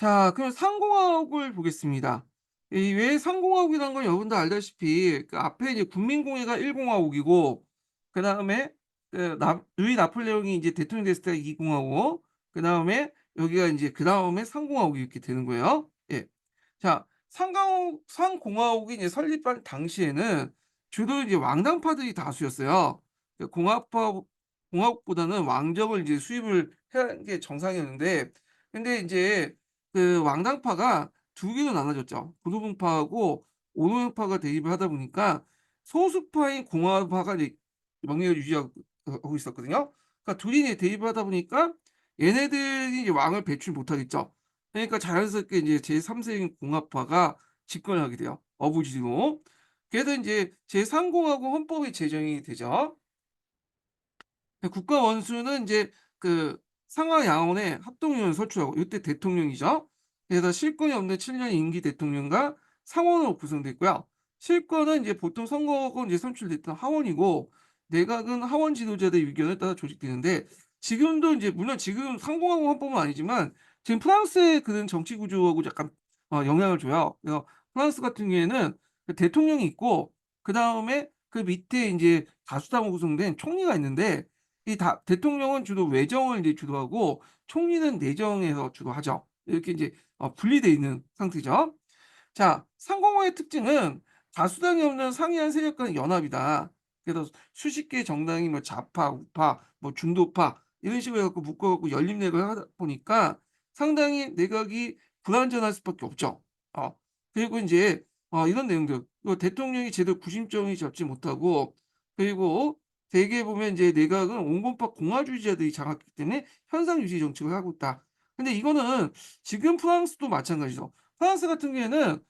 자, 그럼 상공화국을 보겠습니다. 이 왜 상공화국이라는 건 여러분도 알다시피 그 앞에 이제 국민공회가 1공화국이고, 그다음에 루이 나폴레옹이 이제 대통령이 됐을 때가 2공화국, 그다음에 여기가 이제 그다음에 상공화국이 이렇게 되는 거예요. 예. 자, 상공화국이 이제 설립한 당시에는 주로 이제 왕당파들이 다수였어요. 공화국보다는 왕정을 이제 수입을 해야 하는 게 정상이었는데, 근데 이제 그 왕당파가 두 개로 나눠졌죠. 구도분파하고 오노용파가 대립을 하다 보니까 소수파인 공화파가 이제 명예를 유지하고 하고 있었거든요. 그러니까 둘이 이제 대립을 하다 보니까 얘네들이 이제 왕을 배출 못하겠죠. 그러니까 자연스럽게 이제 제3세인 공화파가 집권을 하게 돼요, 어부지리로. 그래서 이제 제3공화국 헌법이 제정이 되죠. 국가 원수는 이제 그 상하 양원의 합동의원을 선출하고, 이때 대통령이죠. 그래서 실권이 없는 7년 임기 대통령과 상원으로 구성되어 있고요. 실권은 이제 보통 선거고 이제 선출됐던 하원이고, 내각은 하원 지도자들의 의견을 따라 조직되는데, 지금도 이제 물론 지금 상공하고 헌법은 아니지만 지금 프랑스의 그런 정치 구조하고 약간 영향을 줘요. 그래서 프랑스 같은 경우에는 그 대통령이 있고, 그 다음에 그 밑에 이제 다수당으로 구성된 총리가 있는데, 이 대통령은 주로 외정을 이제 주도하고 총리는 내정에서 주로 하죠. 이렇게 이제 분리되어 있는 상태죠. 자, 상공화의 특징은 다수당이 없는 상이한 세력 간의 연합이다. 그래서 수십 개의 정당이 뭐 좌파, 우파, 뭐 중도파 이런 식으로 해갖고 묶어갖고 연립내각을 하다 보니까 상당히 내각이 불완전할 수밖에 없죠. 어, 그리고 이제 이런 내용들, 대통령이 제대로 구심점이 잡지 못하고, 그리고 대개 보면 이제 내각은 온건파 공화주의자들이 장악했기 때문에 현상 유지 정책을 하고 있다. 근데 이거는 지금 프랑스도 마찬가지죠. 프랑스 같은 경우에는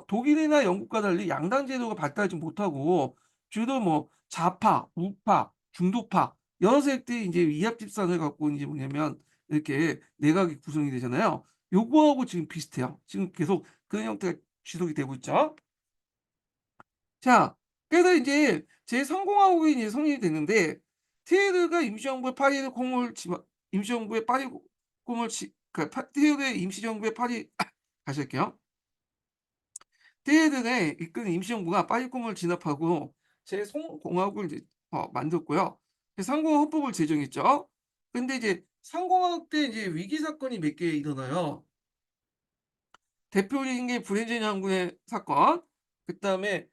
독일이나 영국과 달리 양당 제도가 발달하지 못하고 주로 뭐 좌파, 우파, 중도파 여러 세력들이 이제 이합 집산을 갖고 이제 뭐냐면 이렇게 내각이 구성이 되잖아요. 요거하고 지금 비슷해요. 지금 계속 그런 형태가 지속이 되고 있죠. 자, 그래서 이제 제3공화국이 이제 성립이 됐는데, 테헤르가 임시정부의 파리의 공을 임시정부의 파리 공을 테헤르의 임시정부의 파리 다시 할게요. 테헤르의 이끄는 임시정부가 파리 공을 진압하고 제3공화국을 이제 만들었고요. 상공화 헌법을 제정했죠. 근데 이제 상공화국 때 이제 위기 사건이 몇 개 일어나요. 대표적인 게 브레진 장군의 사건, 그다음에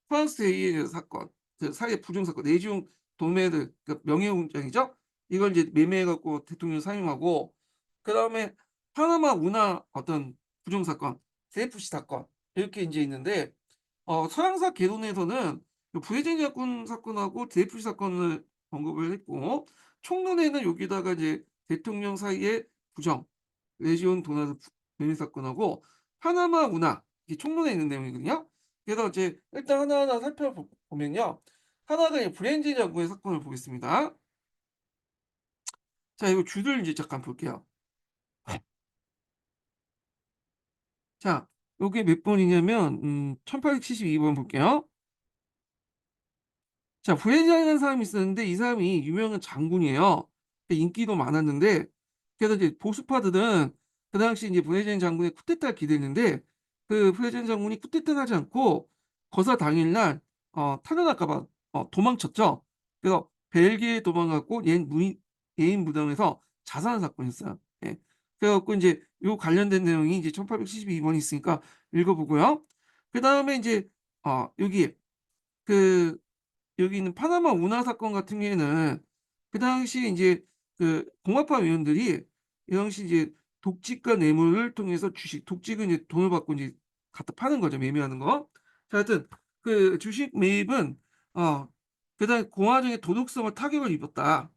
프랑스 대의의 사건, 그 사회 부정 사건, 내지용 도매들 그 명예훈장이죠. 이걸 이제 매매해 갖고 대통령 사임하고, 그다음에 파나마 운하 어떤 부정 사건, CFC 사건 이렇게 인제 있는데, 서양사 개론에서는 요 브레진 장군 사건하고 DFC 사건을 언급을 했고, 총론에는 여기다가 이제 대통령 사이의 부정, 레지온 도나스 매매 사건하고 파나마 운하, 이게 총론에 있는 내용이거든요. 그래서 이제 일단 하나하나 살펴보면요. 하나가 이 브렌지 장군의 사건을 보겠습니다. 자, 이거 주를 이제 잠깐 볼게요. 자, 요게 몇 번이냐면 1872번 볼게요. 자, 부회장이라는 사람이 있었는데 이 사람이 유명한 장군이에요. 인기도 많았는데, 그래서 이제 보수파들은 그 당시 이제 부회장 장군의 쿠데타를 기대했는데, 그 부회장 장군이 쿠데타를 하지 않고 거사 당일날 탈환할까 봐 도망쳤죠. 그래서 벨기에 도망갔고 예인 무덤에서 자살한 사건이었어요. 예. 그래갖고 이제 요 관련된 내용이 이제 1872번이 있으니까 읽어보고요. 그 다음에 이제 여기 그 여기 있는 파나마 운하 사건 같은 경우에는 그 당시 이제 그 공화파 의원들이 이 당시 이제 독직과 뇌물을 통해서 독직은 이제 돈을 받고 이제 갖다 파는 거죠. 매매하는 거. 자, 하여튼 그 주식 매입은 그다음에 공화정의 도덕성을 타격을 입었다.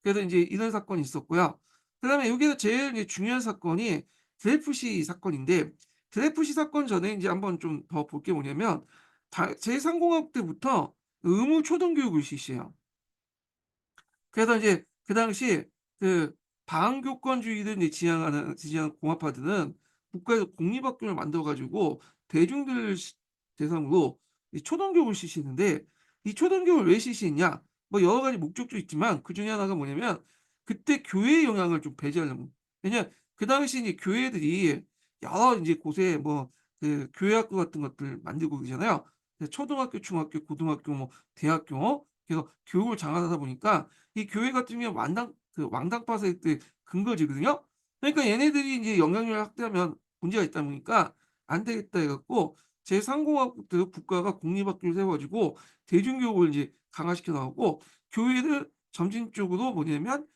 그래서 이제 이런 사건이 있었고요. 그다음에 여기서 제일 이제 중요한 사건이 드레프시 사건인데, 드레프시 사건 전에 이제 한번 좀 더 볼 게 뭐냐면, 제3공화국 때부터 의무 초등교육을 실시해요. 그래서 이제 그 당시 그 반교권주의를 이제 지향하는 공화파들은 국가에서 공립학교를 만들어 가지고 대중들 대상으로 이 초등교육을 실시했는데, 이 초등교육을 왜 실시했냐? 뭐 여러 가지 목적도 있지만 그중에 하나가 뭐냐면, 그때 교회의 영향을 좀 배제하려고. 왜냐면 그 당시 이제 교회들이 여러 이제 곳에 뭐 그 교회학교 같은 것들 만들고 그러잖아요. 초등학교, 중학교, 고등학교, 뭐 대학교 그래서 교육을 장악하다 보니까 이 교회 같은 경우에 왕당파 세력들의 근거지거든요. 그러니까 얘네들이 이제 영향력을 확대하면 문제가 있다 보니까 안 되겠다 해 갖고 제3공화국 때 국가가 공립학교를 세워 가지고 대중교육을 이제 강화시켜 나가고 교회를 점진적으로 뭐냐면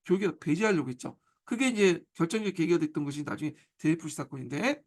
교육에서 배제하려고 했죠. 그게 이제 결정적 계기가 됐던 것이 나중에 드ey프시 사건인데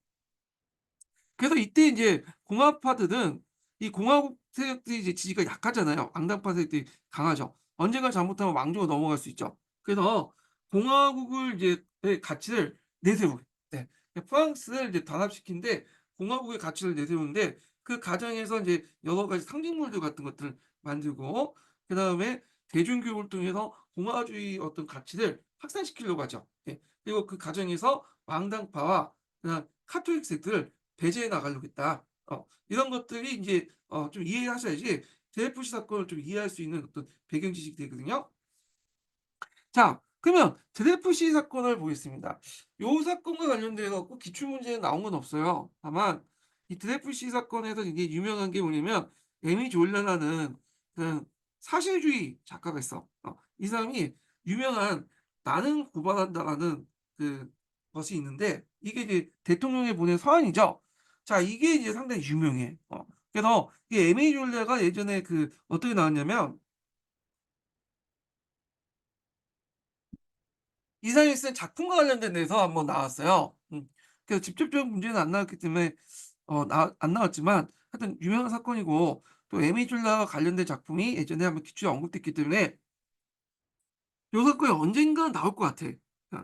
그래서 이때 인제 공화파들은 이 공화국 세력들이 이제 지지가 약하잖아요. 왕당파 세력들이 강하죠. 언젠가 잘못하면 왕조가 넘어갈 수 있죠. 그래서 공화국을 이제 의 가치를 내세우게 네. 프랑스를 이제 단합시키는데 공화국의 가치를 내세우는데 그 과정에서 인제 여러 가지 상징물들 같은 것들을 만들고 그다음에 대중교육을 통해서 공화주의 어떤 가치를 확산시키려고 하죠. 예. 그리고 그 과정에서 왕당파와 그다음 카톨릭 세력들을 배제해 나가려고 했다. 이런 것들이 인제 좀 이해하셔야지 드ey프시 사건을 좀 이해할 수 있는 어떤 배경 지식이 되거든요. 자 그러면 드ey프시 사건을 보겠습니다. 요 사건과 관련돼 갖고 기출 문제에 나온 건 없어요. 다만 이 드ey프시 사건에서 이게 유명한 게 뭐냐면 에미 졸라라는 그 사실주의 작가가 있어. 이 사람이 유명한 "나는 고발한다."라는 그 것이 있는데 이게 이제 대통령에 보낸 서한이죠. 자 이게 이제 상당히 유명해. 그래서 이 에미 졸라가 예전에 그 어떻게 나왔냐면 이상이 쓴 작품과 관련된 데서 한번 나왔어요. 그래서 직접적인 문제는 안 나왔기 때문에 안 나왔지만 하여튼 유명한 사건이고 또 에미줄라와 관련된 작품이 예전에 한번 기초에 언급됐기 때문에 요 사건이 언젠가 나올 것 같아.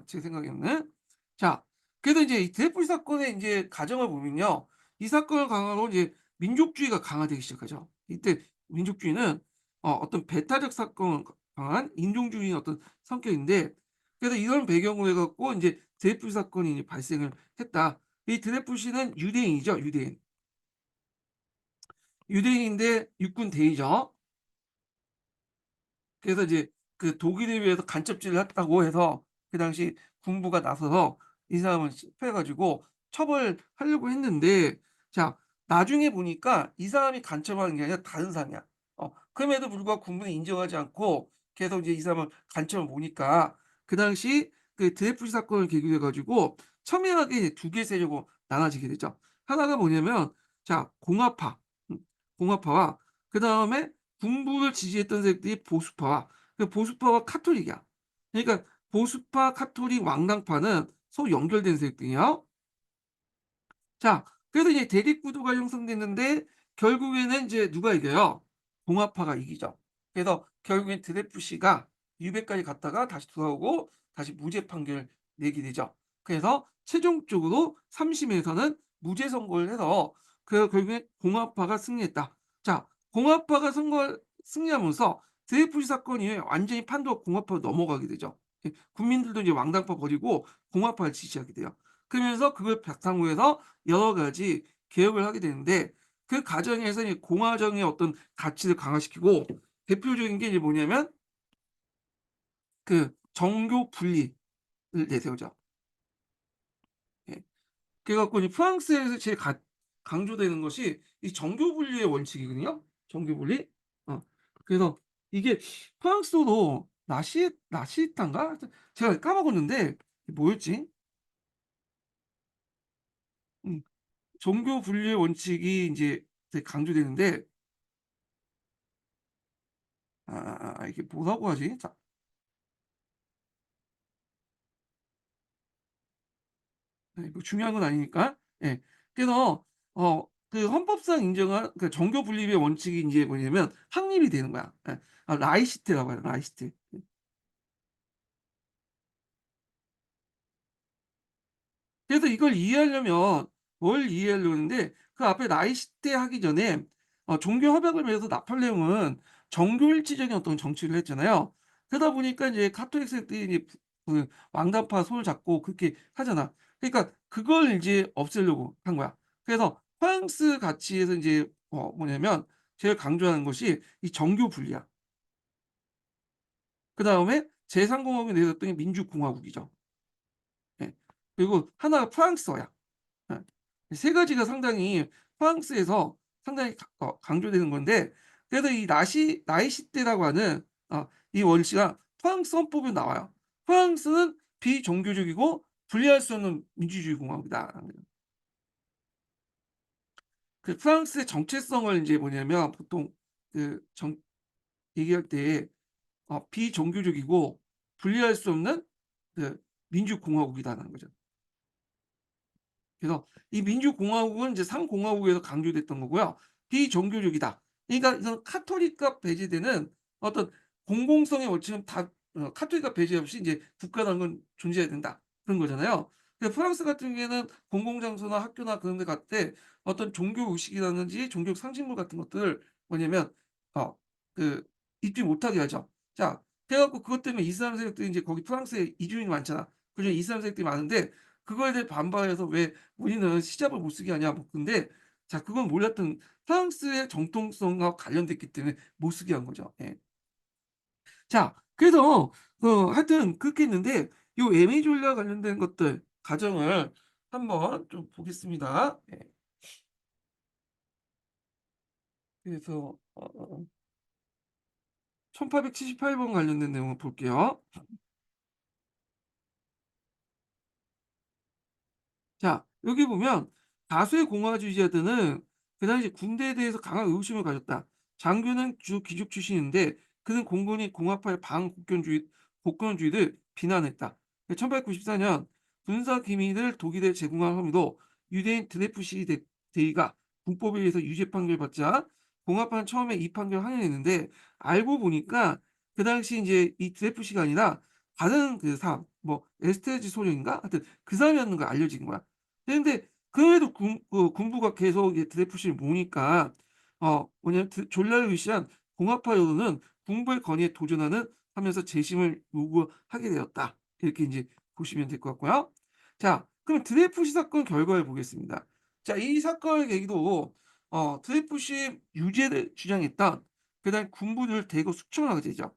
제 생각에는. 자 그래서 이제 이 드ey프시 사건의 인제 과정을 보면요. 이 사건을 강화로 이제 민족주의가 강화되기 시작하죠. 이때 민족주의는 어떤 배타적 사건을 강한 인종주의의 어떤 성격인데 그래서 이런 배경으로 해 갖고 인제 드ey프시 사건이 이제 발생을 했다. 이 드ey프시는 유대인이죠, 유대인. 유대인인데 육군 대위죠. 그래서 이제 그 독일에 의해서 간첩질을 했다고 해서 그 당시 군부가 나서서 이 사람을 체포해 가지고 처벌하려고 했는데 자 나중에 보니까 이 사람이 간첩한 게 아니라 다른 사람이야. 그럼에도 불구하고 군부는 인정하지 않고 계속 이제 이 사람을 간첩을 보니까 그 당시 그 드ey프시 사건을 계기로 해 가지고 첨예하게 이제 두 개의 세력으로 나눠지게 되죠. 하나가 뭐냐면 자 공화파, 공화파와 그다음에 군부를 지지했던 세력들이 보수파와 그 보수파와 카톨릭이야. 그러니까 보수파, 카톨릭, 왕당파는 서로 연결된 세력들이에요. 자 그래서 이제 대립 구도가 형성됐는데 결국에는 인제 누가 이겨요? 공화파가 이기죠. 그래서 결국엔 드ey프시가 유배까지 갔다가 다시 돌아오고 다시 무죄 판결을 내게 되죠. 그래서 최종적으로 3 심에서는 무죄 선고를 해서 결국엔 공화파가 승리했다. 자 공화파가 승리하면서 드ey프시 사건 이후에 완전히 판도가 공화파로 넘어가게 되죠. 국민들도 이제 왕당파 버리고 공화파를 지지하게 돼요. 그러면서 그걸 바탕으로 해서 여러 가지 개혁을 하게 되는데 그 과정에서 이 공화정의 어떤 가치를 강화시키고 대표적인 게 이제 뭐냐면 그 정교 분리를 내세우죠. 예. 그래 갖고 이제 프랑스에서 제일 강조되는 것이 이 정교 분리의 원칙이거든요. 정교 분리. 어. 그래서 이게 프랑스어로 나시타인가? 하여튼 제가 까먹었는데 뭐였지? 음. 종교 분리의 원칙이 인제 되게 강조되는데 이게 뭐라고 하지? 자 뭐 중요한 건 아니니까. 예. 그래서 그 헌법상 인정한 그 정교 분립의 원칙이 인제 뭐냐면 확립이 되는 거야. 예. 라이시테라고 해요, 라이시테. 그래서 이걸 이해하려면 뭘 이해하려고 하는데 그 앞에 나이시테 하기 전에 종교 협약을 맺어서 나폴레옹은 정교일치적인 어떤 정치를 했잖아요. 그러다 보니까 이제 카톨릭 세력들이 이제 그 왕단파 손을 잡고 그렇게 하잖아. 그러니까 그걸 이제 없애려고 한 거야. 그래서 프랑스 가치에서 인제 뭐냐면 제일 강조하는 것이 이 정교 분리야. 그다음에 제3 공화국이 내세웠던 게 민주공화국이죠. 예. 그리고 하나가 프랑스어야. 예. 세 가지가 상당히 프랑스에서 상당히 강조되는 건데, 그래서 이 나이시테라고 하는 이 원리가 프랑스 헌법에 나와요. 프랑스는 비종교적이고 분리할 수 없는 민주주의 공화국이다라는 거예요. 그 프랑스의 정체성을 인제 뭐냐면 보통 그 얘기할 때 비종교적이고 분리할 수 없는 그 민주공화국이다라는 거죠. 그래서 이 민주공화국은 이제 상공화국에서 강조됐던 거고요. 비종교적이다. 그러니까 이런 카톨릭과 배제되는 어떤 공공성의 원칙은 다 카톨릭과 배제 없이 이제 국가라는 건 존재해야 된다. 그런 거잖아요. 근데 프랑스 같은 경우에는 공공장소나 학교나 그런 데 갈 때 어떤 종교 의식이라든지 종교 상징물 같은 것들을 뭐냐면 어 그 입지 못하게 하죠. 자, 그래 갖고 그것 때문에 이슬람 세력들이 인제 거기 프랑스에 이주민이 많잖아. 그중에 이슬람 세력들이 많은데 그거에 대해 반발해서 "왜 우리는 히잡을 못 쓰게 하냐." 뭐 근데 자, 그건 몰랐던 프랑스의 정통성과 관련됐기 때문에 못 쓰게 한 거죠. 예. 자, 그래서 하여튼 그렇게 했는데 요 에미졸라 관련된 것들 과정을 한번 좀 보겠습니다. 예. 그래서 1878번 관련된 내용을 볼게요. 자, 여기 보면 다수의 공화주의자들은 그 당시 군대에 대해서 강한 의구심을 가졌다. 장교는 주 귀족 출신인데 그는 공군이 공화파의 반국권주의를 비난했다. 1894년 군사 기밀을 독일에 제공한 혐의로 유대인 드레프시 대의가 군법에 의해서 유죄 판결받자 공화파는 처음에 이 판결을 항의했는데 알고 보니까 그 당시 이제 이 드레프시가 아니라 다른 그 사람 뭐 에스테르지 소령인가? 하여튼 그 사람이었는 걸 알려진 거야. 근데 그래도 군부가 계속 이제 드레프시를 모으니까 뭐냐면 졸라를 위시한 공화파 여론은 군부의 건의에 도전하는 하면서 재심을 요구하게 되었다. 이렇게 인제 보시면 될 것 같고요. 자, 그럼 드레프시 사건 결과를 보겠습니다. 자, 이 사건을 계기로 드레프시 유죄를 주장했던 그다음에 군부를 대거 숙청하게 되죠.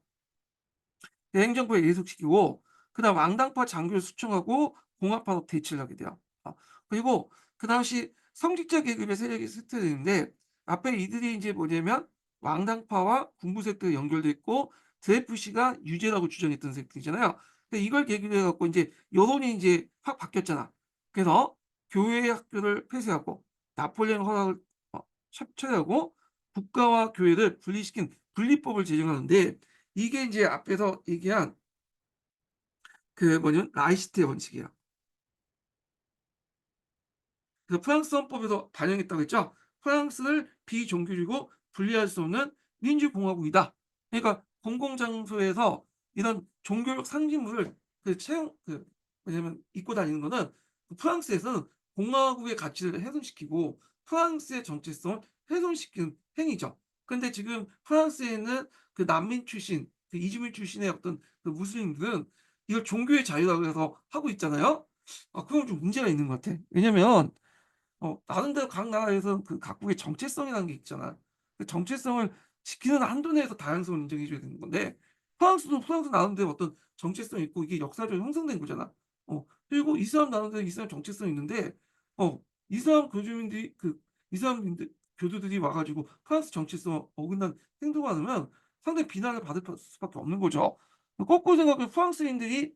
행정부에 예속시키고 그다음 왕당파 장교를 숙청하고 공화파로 대치를 하게 돼요. 그리고 그 당시 성직자 계급의 세력이 흩어지는데 앞에 이들이 인제 뭐냐면 왕당파와 군부 세력들이 연결돼 있고 드레프시가 유죄라고 주장했던 세력들이잖아요. 근데 이걸 계기로 해 갖고 인제 여론이 인제 확 바뀌었잖아. 그래서 교회 학교를 폐쇄하고 나폴레옹 허락을 철회하고 국가와 교회를 분리시킨 분리법을 제정하는데 이게 인제 앞에서 얘기한 그 뭐냐면 라이시트의 원칙이야. 그 프랑스 헌법에서 반영했다고 했죠. 프랑스를 비종교적이고 분리할 수 없는 민주공화국이다. 그러니까 공공장소에서 이런 종교적 상징물을 뭐냐면 입고 다니는 거는 프랑스에서는 공화국의 가치를 훼손시키고 프랑스의 정체성을 훼손시키는 행위죠. 근데 지금 프랑스에 있는 그 난민 출신, 그 이주민 출신의 어떤 그 무슬림들은 이걸 종교의 자유라고 해서 하고 있잖아요. 그건 좀 문제가 있는 것 같아. 왜냐면 나름대로 각 나라에서 그 각국의 정체성이라는 게 있잖아. 그 정체성을 지키는 한도 내에서 다양성을 인정해 줘야 되는 건데 프랑스도 프랑스 나름대로 어떤 정체성이 있고 이게 역사적으로 형성된 거잖아. 그리고 이슬람 나름대로 이슬람 정체성이 있는데 이슬람 교주민들이 이슬람인들 교도들이 와 가지고 프랑스 정체성을 어긋난 행동을 하면 상당히 비난을 받을 수밖에 없는 거죠. 거꾸로 생각하면 프랑스인들이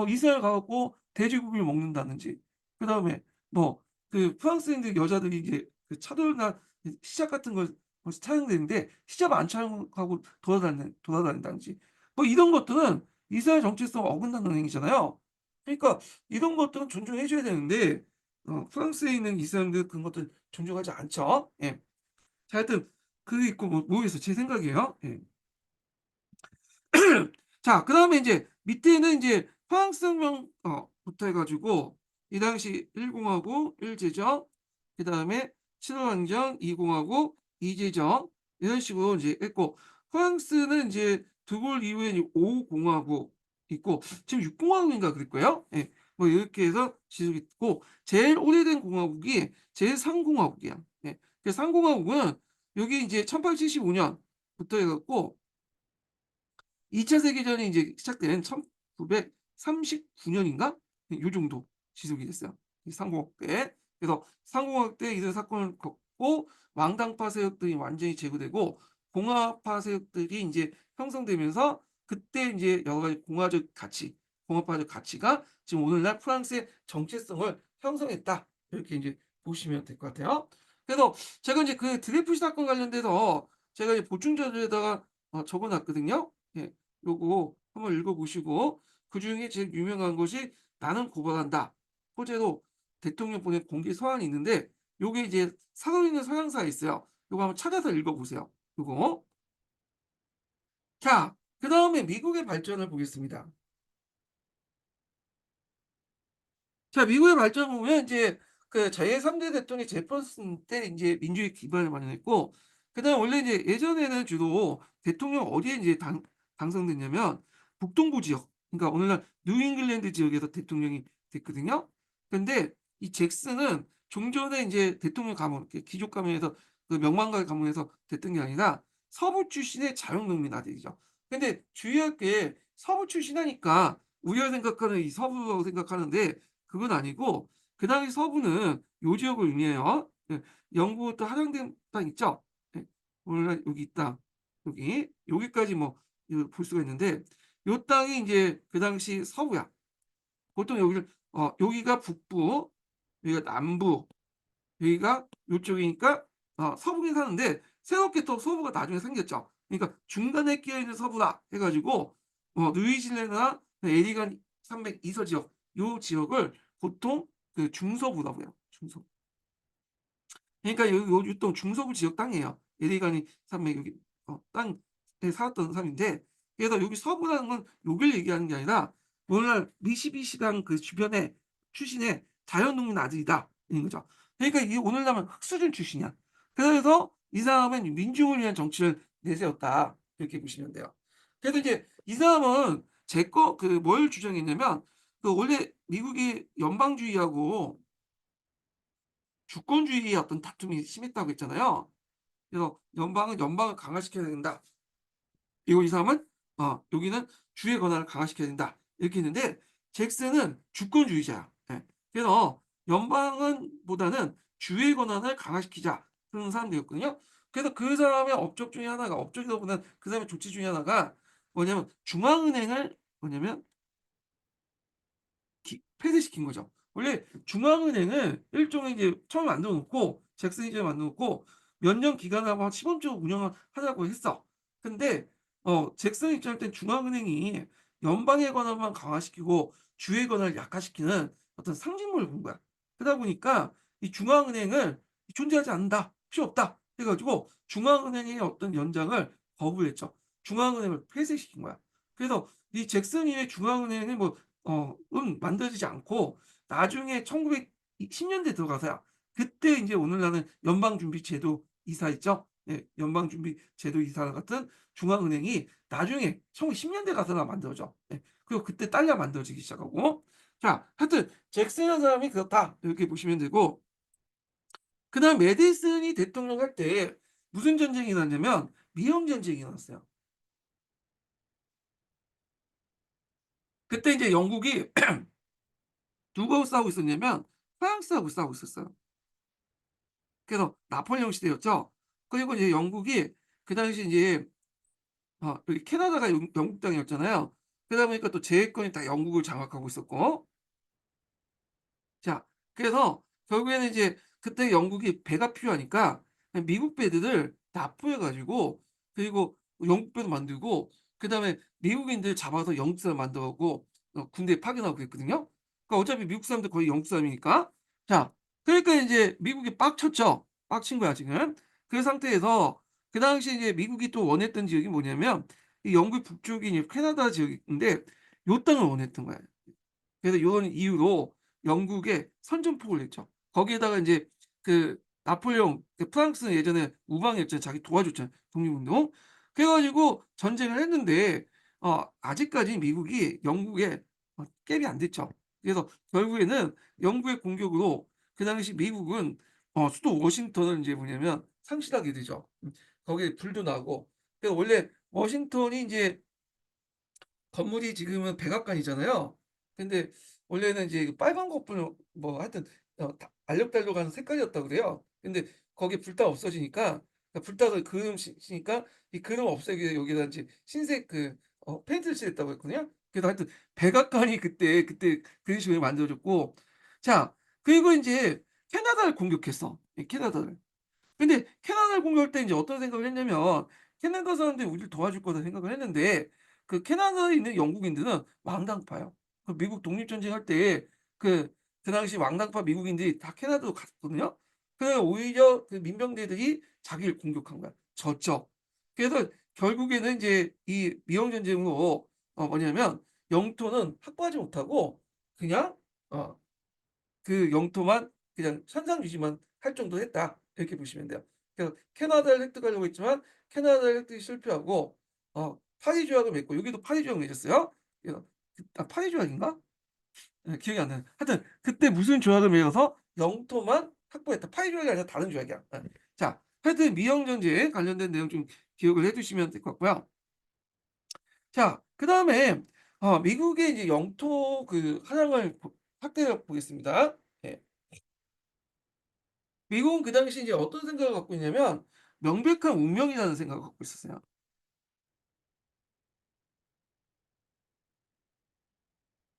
이스라엘 가 갖고 돼지고기를 먹는다든지 그다음에 뭐 프랑스인들 여자들이 이제 그 차돌이나 히잡 같은 걸 벌써 착용되는데 히잡 안 착용하고 돌아다닌다든지 뭐 이런 것들은 이스라엘 정체성을 어긋나는 행위잖아요. 그러니까 이런 것들은 존중해 줘야 되는데 프랑스에 있는 이스라엘인들은 그런 것들 존중하지 않죠. 예. 자, 하여튼 그게 있고 뭐 모르겠어요. 제 생각이에요. 예. 자, 그다음에 인제 밑에는 인제 프랑스 혁명 부터 해 가지고 이 당시 1 공화국 1 제정 그다음에 7월 항정 2 공화국 2 제정 이런 식으로 인제 했고 프랑스는 인제 드골 이후에 이제 5 공화국 있고 지금 6 공화국인가 그럴 거예요. 예. 뭐 이렇게 해서 지속했고 제일 오래된 공화국이 제3 공화국이야. 예. 제3 공화국은 여기 인제 1875 년부터 해 갖고 2차 세계전이 인제 시작된 1939 년인가? 요 정도. 지속이 됐어요. 이 상공학 때. 그래서 상공학 때 이들 사건을 겪고 왕당파 세력들이 완전히 제거되고 공화파 세력들이 인제 형성되면서 그때 인제 여러 가지 공화파적 가치가 지금 오늘날 프랑스의 정체성을 형성했다. 이렇게 인제 보시면 될 것 같아요. 그래서 제가 인제 그 드레이프스 사건 관련돼서 제가 이제 보충 자료에다가 적어 놨거든요. 예. 요거 한번 읽어 보시고 그중에 제일 유명한 것이 "나는 고발한다." 호재로 대통령 보낸 공개 서한이 있는데 요게 이제 사설 있는 서양사에 있어요. 요거 한번 찾아서 읽어 보세요. 요거. 자, 그다음에 미국의 발전을 보겠습니다. 자, 미국의 발전을 보면 인제 그 제3 대 대통령이 제퍼슨 때 인제 민주주의 기반을 마련했고 그다음에 원래 이제 예전에는 주로 대통령 어디에 인제 당선됐냐면 북동부 지역 그러니까 오늘날 뉴잉글랜드 지역에서 대통령이 됐거든요. 근데 이 잭슨은 종전에 인제 대통령 가문 이렇게 귀족 가문에서 그 명망가의 가문에서 됐던 게 아니라 서부 출신의 자영농민 아들이죠. 근데 주의할 게 서부 출신 하니까 우리가 생각하는 이 서부라고 생각하는데 그건 아니고 그 당시 서부는 요 지역을 의미해요. 예. 영국부터 할양된 땅 있죠? 예. 오늘날 여기 이 땅, 여기, 여기까지 뭐 이거 볼 수가 있는데 요 땅이 인제 그 당시 서부야. 보통 여기를 여기가 북부, 여기가 남부, 여기가 요쪽이니까 서부긴 사는데 새롭게 또 서부가 나중에 생겼죠. 그러니까 '중간에 끼어 있는 서부다.' 해 가지고 루이질레나 에리간 산맥 이서 지역 요 지역을 보통 그 중서부라고 해요. 중서부. 그러니까 요 또 중서부 지역 땅이에요. 에리가니 산맥 여기 땅에 살았던 사람인데 그래서 여기 서부라는 건 요길 얘기하는 게 아니라 오늘날 미시시비강 그 주변에 출신의 자연농민 아들이다 이런 거죠. 그러니까 이 오늘날은 흑수준 출신이야. 그래서 이 사람은 민중을 위한 정치를 내세웠다. 이렇게 보시면 돼요. 그래서 이제 이 사람은 제거 그 뭘 주장했냐면 그 원래 미국이 연방주의하고 주권주의의 어떤 다툼이 심했다고 했잖아요. 그래서 연방은 연방을 강화시켜야 된다. 그리고 이 사람은 여기는 주의 권한을 강화시켜야 된다. 이렇게 했는데 잭슨은 주권주의자야. 예. 그래서 연방은 보다는 주의 권한을 강화시키자. 그런 사람들이었거든요. 그래서 그 사람의 업적 중에 하나가 업적이라기보다는 그 사람의 조치 중에 하나가 뭐냐면 중앙은행을 뭐냐면 폐쇄시킨 거죠. 원래 중앙은행을 일종의 이제 처음에 만들어 놓고 잭슨이 이제 만들어 놓고 몇 년 기간을 하고 한 시범적으로 운영을 하자고 했어. 근데 잭슨 입장할 땐 중앙은행이 연방의 권한만 강화시키고 주의 권한을 약화시키는 어떤 상징물을 본 거야. 그러다 보니까 이 중앙은행을 존재하지 않는다. 필요 없다. 해 가지고 중앙은행의 어떤 연장을 거부를 했죠. 중앙은행을 폐쇄시킨 거야. 그래서 이 잭슨 이후에 중앙은행이 뭐 만들어지지 않고 나중에 1910 년대에 들어가서야 그때 인제 오늘날은 연방준비제도 이사 있죠? 예. 연방준비제도 이사 같은 중앙은행이 나중에 1910 년대 가서나 만들어져. 예. 그리고 그때 딸려 만들어지기 시작하고. 자 하여튼 잭슨이라는 사람이 그렇다. 이렇게 보시면 되고 그다음 메디슨이 대통령 할 때 무슨 전쟁이 일어났냐면 미영 전쟁이 일어났어요. 그때 인제 영국이 누구하고 싸우고 있었냐면 프랑스하고 싸우고 있었어요. 그래서 나폴레옹 시대였죠. 그리고 이제 영국이 그 당시 인제 여기 캐나다가 영국 땅이었잖아요. 그러다 보니까 또 제해권이 다 영국을 장악하고 있었고 자 그래서 결국에는 이제 그때 영국이 배가 필요하니까 그냥 미국 배들을 납부해 가지고 그리고 영국 배도 만들고 그다음에 미국인들 잡아서 영국 사람 만들어 갖고 군대에 파견하고 그랬거든요. 그러니까 어차피 미국 사람들 거의 영국 사람이니까. 자 그러니까 인제 미국이 빡쳤죠. 빡친 거야 지금. 그 상태에서 그 당시에 이제 미국이 또 원했던 지역이 뭐냐면 이 영국 북쪽이 이제 캐나다 지역인데 요 땅을 원했던 거예요. 그래서 요런 이유로 영국에 선전포고를 했죠. 거기에다가 인제 그 나폴레옹 그 프랑스는 예전에 우방이었잖아요. 자기 도와줬잖아요, 독립운동. 그래 가지고 전쟁을 했는데 아직까지 미국이 영국에 깹이 안 됐죠. 그래서 결국에는 영국의 공격으로 그 당시 미국은 수도 워싱턴을 인제 뭐냐면 상실하게 되죠. 거기에 불도 나고. 원래 워싱턴이 인제 건물이 지금은 백악관이잖아요. 근데 원래는 이제 그 빨간 것뿐 뭐 하여튼 알록달록한 색깔이었다고 그래요. 근데 거기에 불타 없어지니까 그러니까 불타서 그음 시니까 이 그름 없애기 위해 여기다 이제 흰색 페인트를 칠했다고 했거든요. 그래서 하여튼 백악관이 그때 그런 식으로 만들어졌고 자 그리고 인제 캐나다를 공격했어. 이 캐나다를. 근데 캐나다를 공격할 때 인제 어떤 생각을 했냐면 '캐나다 사람들이 우리를 도와줄 거다.' 생각을 했는데 그 캐나다에 있는 영국인들은 왕당파예요. 그 미국 독립전쟁 할 때 그 당시 왕당파 미국인들이 다 캐나다로 갔거든요. 그래서 오히려 그 민병대들이 자기를 공격한 거야. 졌죠. 그래서 결국에는 인제 이 미영 전쟁으로 뭐냐면 영토는 확보하지 못하고 그냥 어 그 영토만 그냥 현상 유지만 할 정도 했다. 이렇게 보시면 돼요. 그래서 캐나다를 획득하려고 했지만 캐나다를 획득이 실패하고 파리 조약을 맺고 여기도 파리 조약 맺었어요. 그래서 파리 조약인가? 예 기억이 안 나요. 하여튼 그때 무슨 조약을 맺어서 영토만 확보했다. 파리 조약이 아니라 다른 조약이야. 예. 자 하여튼 미영 전쟁에 관련된 내용 좀 기억을 해 두시면 될 것 같고요. 자 그다음에 미국의 이제 영토 그 하향을 확대해 보겠습니다. 예. 미국은 그 당시 이제 어떤 생각을 갖고 있냐면 명백한 운명이라는 생각을 갖고 있었어요.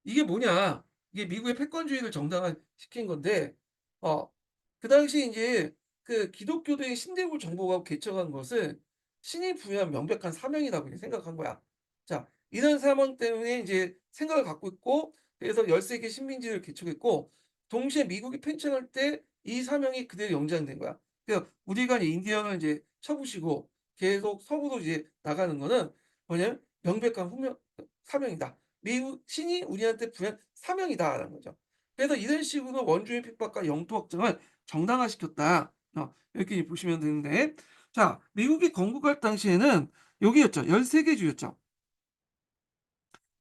이게 뭐냐? 이게 미국의 패권주의를 정당화시킨 건데 어 그 당시 인제 그 기독교도의 신대국 정보가 개척한 것은 신이 부여한 명백한 사명이라고 이제 생각한 거야. 자 이런 사명 때문에 인제 생각을 갖고 있고 그래서 13개 식민지를 개척했고 동시에 미국이 팽창할 때 이 사명이 그대로 영장된 거야. 그래서 우리가 인디언을 인제 쳐부시고 계속 서부로 이제 나가는 거는 뭐냐면 명백한 사명이다. 미국 신이 우리한테 부여한 사명이다라는 거죠. 그래서 이런 식으로 원주민 핍박과 영토 확장을 정당화시켰다. 이렇게 보시면 되는데 자 미국이 건국할 당시에는 여기였죠. 13개 주였죠.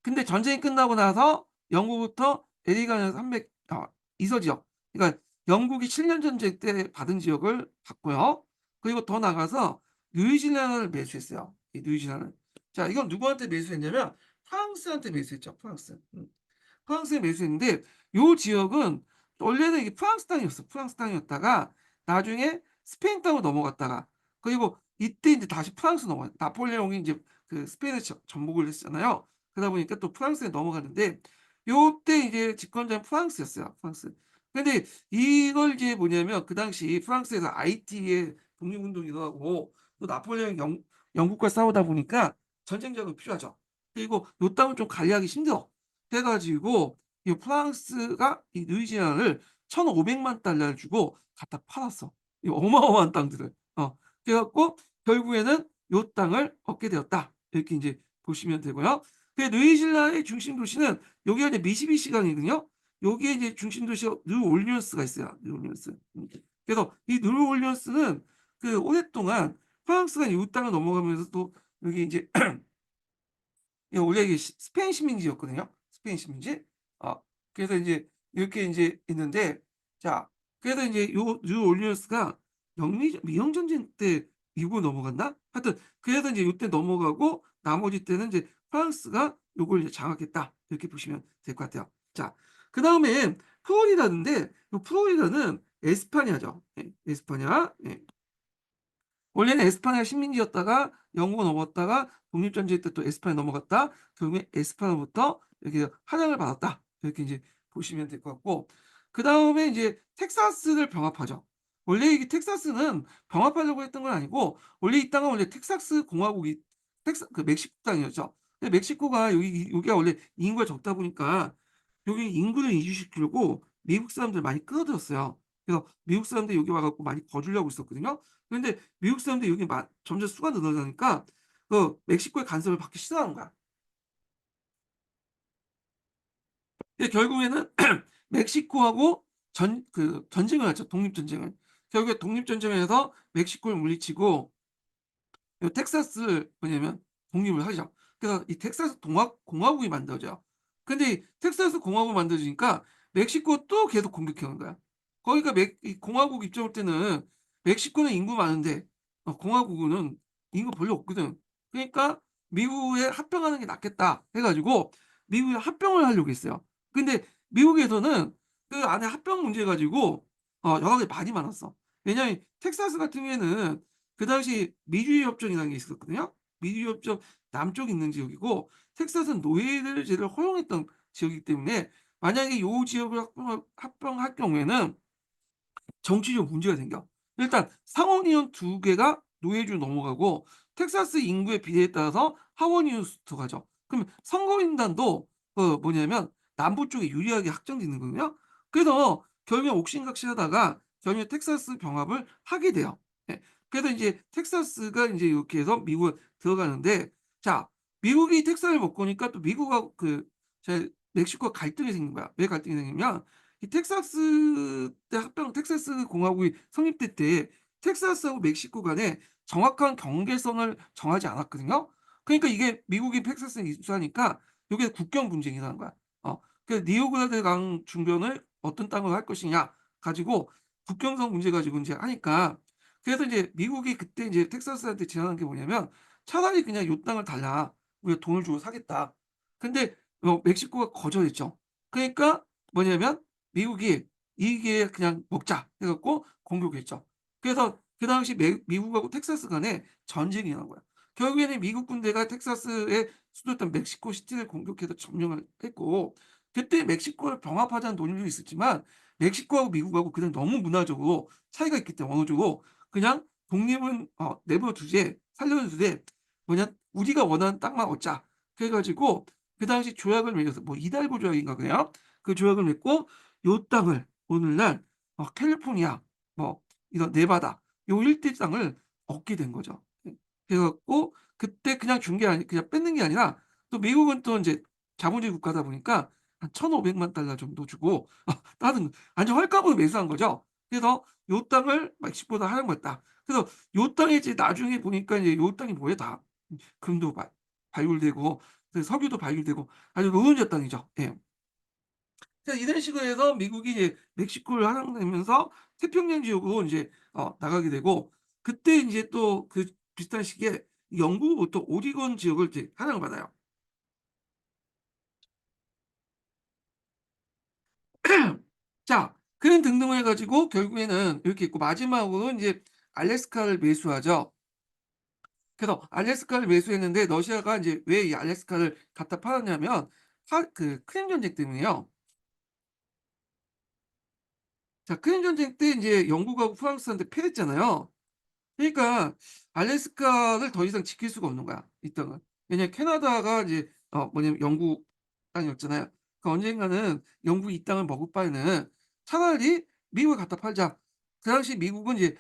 근데 전쟁이 끝나고 나서 영국부터 에리간에서 300 이서 지역 그러니까 영국이 7년 전쟁 때 받은 지역을 받고요. 그리고 더 나가서 뉴지랜드를 매수했어요. 이 뉴지랜드. 자 이건 누구한테 매수했냐면 프랑스한테 매수했죠. 프랑스. 프랑스에 매수했는데 요 지역은 원래는 이게 프랑스 땅이었어. 프랑스 땅이었다가 나중에 스페인 땅으로 넘어갔다가 그리고 이때 인제 다시 프랑스로 넘어가요. 나폴레옹이 인제 그 스페인을 정복을 했잖아요. 그러다 보니까 또 프랑스에 넘어가는데 요때 이제 집권자는 프랑스였어요, 프랑스. 근데 이걸 이제 뭐냐면 그 당시 프랑스에서 IT의 독립운동이 일어나고 또 나폴레옹이 영국과 싸우다 보니까 전쟁 자금이 필요하죠. 그리고 요 땅을 좀 관리하기 힘들어. 해 가지고 이 프랑스가 이 루이지애나를 1,500만 달러를 주고 갖다 팔았어. 이 어마어마한 땅들을. 그래 갖고 결국에는 요 땅을 얻게 되었다. 이렇게 인제 보시면 되고요. 그 루이지애나의 중심 도시는 여기가 이제 미시시시강이거든요. 여기에 이제 중심 도시가 뉴올리언스가 있어요, 뉴올리언스. 그래서 이 뉴올리언스는 그 오랫동안 프랑스가 요 땅을 넘어가면서 또 여기 인제 원래 이게 스페인 식민지였거든요. 스페인 식민지. 어 그래서 인제 이렇게 인제 있는데 자 그래서 인제 요 뉴올리언스가 영미 미영 전쟁 때 미국으로 넘어갔나? 하여튼 그래서 인제 요때 넘어가고 나머지 때는 인제 프랑스가 요걸 이제 장악했다. 이렇게 보시면 될 것 같아요. 자 그다음에 플로리다인데 요 플로리다는 에스파냐죠. 예 에스파냐. 예. 원래는 에스파냐 식민지였다가 영국으로 넘어갔다가 독립전쟁 때 또 에스파냐 넘어갔다. 결국에 에스파냐부터 이렇게 할양을 받았다. 이렇게 인제 보시면 될 것 같고 그다음에 인제 텍사스를 병합하죠. 원래 이게 텍사스는 병합하려고 했던 건 아니고 원래 이 땅은 원래 텍사스 공화국이 멕시코 땅이었죠. 근데 멕시코가 여기가 원래 인구가 적다 보니까 여기 인구를 이주시키려고 미국 사람들 많이 끌어들였어요. 그래서 미국 사람들이 여기 와 갖고 많이 거주려고 했었거든요. 그런데 미국 사람들이 여기 점점 수가 늘어나니까 그 멕시코의 간섭을 받기 싫어하는 거야. 근데 결국에는 멕시코하고 전쟁을 하죠, 독립전쟁을. 결국에 독립전쟁에서 멕시코를 물리치고 요 텍사스를 뭐냐면 독립을 하죠. 그래서 이 텍사스 공화국이 만들어져요. 근데 이 텍사스 공화국이 만들어지니까 멕시코 또 계속 공격해 오는 거야. 거기가 이 공화국 입장 올 때는 멕시코는 인구 많은데 공화국은 인구 별로 없거든. 그러니까 미국에 합병하는 게 낫겠다 해 가지고 미국에 합병을 하려고 했어요. 근데 미국에서는 그 안에 합병 문제 가지고 연락이 많이 많았어. 왜냐하면 텍사스 같은 경우에는 그 당시 미주의 협정이라는 게 있었거든요. 미주의 협정 남쪽에 있는 지역이고 텍사스는 노예제를 허용했던 지역이기 때문에 만약에 요 지역을 합병할 경우에는 정치적 문제가 생겨. 일단 상원의원 두 개가 노예주로 넘어가고 텍사스 인구의 비례에 따라서 하원의원 수도 가죠. 그러면 선거인단도 뭐냐면 남부 쪽에 유리하게 확정되는 거거든요. 그래서 결국에 옥신각신하다가 결국에 텍사스 병합을 하게 돼요. 예. 그래서 인제 텍사스가 인제 이렇게 해서 미국에 들어가는데 자 미국이 텍사스를 먹고니까 또 미국하고 멕시코가 갈등이 생긴 거야. 왜 갈등이 생기냐면 이 텍사스 때 합병 텍사스 공화국이 성립될 때 텍사스하고 멕시코 간에 정확한 경계선을 정하지 않았거든요. 그러니까 이게 미국이 텍사스에 입주하니까 요게 국경 분쟁이라는 거야. 그래서 리오그라데 강 중변을 어떤 땅으로 할 것이냐 가지고 국경선 문제 가지고 인제 하니까 그래서 인제 미국이 그때 인제 텍사스한테 제안한 게 뭐냐면 "차라리 그냥 요 땅을 달라. 우리가 돈을 주고 사겠다." 근데 멕시코가 거절했죠. 그러니까 뭐냐면 미국이 "이게 그냥 먹자." 해 갖고 공격했죠. 그래서 그 당시 미국하고 텍사스 간에 전쟁이 난 거야. 결국에는 미국 군대가 텍사스의 수도였던 멕시코 시티를 공격해서 점령을 했고 그때 멕시코를 병합하자는 논의도 있었지만 멕시코하고 미국하고 그냥 너무 문화적으로 차이가 있기 때문에 언어적으로 그냥 "독립은 내버려 두되 살려는 두되 뭐냐 우리가 원하는 땅만 얻자." 그래 가지고 그 당시 조약을 맺어서 뭐 이달고 조약인가 그래요. 그 조약을 맺고 요 땅을 오늘날 캘리포니아 뭐 이런 네바다 요 일대 땅을 얻게 된 거죠. 그래 갖고 그때 그냥 준 게 아니 그냥 뺏는 게 아니라 또 미국은 또 인제 자본주의 국가다 보니까 한 $1,500만 정도 주고 다른 완전 헐값으로 매수한 거죠. 그래서 요 땅을 멕시코에다 할인했다. 그래서 요 땅이 이제 나중에 보니까 이제 요 땅이 뭐예요 다. 금도 발굴되고 그 석유도 발굴되고 아주 노동자 땅이죠. 예. 그래서 이런 식으로 해서 미국이 이제 멕시코를 할양되면서 태평양 지역으로 인제 나가게 되고 그때 인제 또 그 비슷한 시기에 영국으로부터 오리건 지역을 이제 할양을 받아요. 자 그런 등등을 해 가지고 결국에는 이렇게 있고 마지막으로 인제 알래스카를 매수하죠. 그래서 알래스카를 매수했는데 러시아가 인제 왜 이 알래스카를 갖다 팔았냐면 크림 전쟁 때문이에요. 자 크림 전쟁 때 인제 영국하고 프랑스한테 패했잖아요. 그러니까 알래스카를 더 이상 지킬 수가 없는 거야, 이 땅은. 왜냐면 캐나다가 이제 뭐냐면 영국 땅이었잖아요. 그 언젠가는 영국이 이 땅을 먹을 바에는 차라리 미국에 갖다 팔자. 그 당시 미국은 이제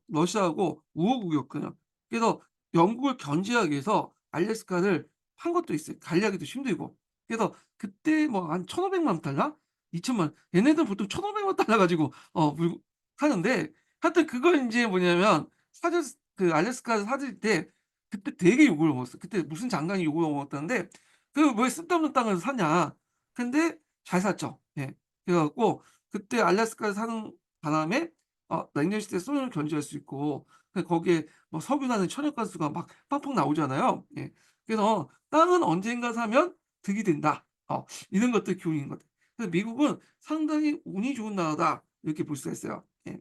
러시아하고 우호국이었거든요. 그래서 영국을 견제하기 위해서 알래스카를 판 것도 있어요. 관리하기도 힘들고. 그래서 그때 뭐 한 $1,500만, 2,000만 얘네들은 보통 $1,500만 가지고 물 하는데 하여튼 그걸 인제 뭐냐면 사줬 그 알래스카에서 사줄 때 그때 되게 욕을 먹었어. 그때 무슨 장관이 욕을 먹었다는데 "그 왜 쓸데없는 땅을 사냐." 근데 잘 샀죠. 예. 그래 갖고 그때 알래스카에서 사는 바람에 냉전 시대에 소련을 견제할 수 있고 거기에 뭐 석유나는 천연가스가 막 팡팡 나오잖아요. 예. 그래서 '땅은 언젠가 사면 득이 된다.' 이런 것들 교훈인 것 같아요. 그래서 미국은 상당히 운이 좋은 나라다 이렇게 볼 수가 있어요. 예.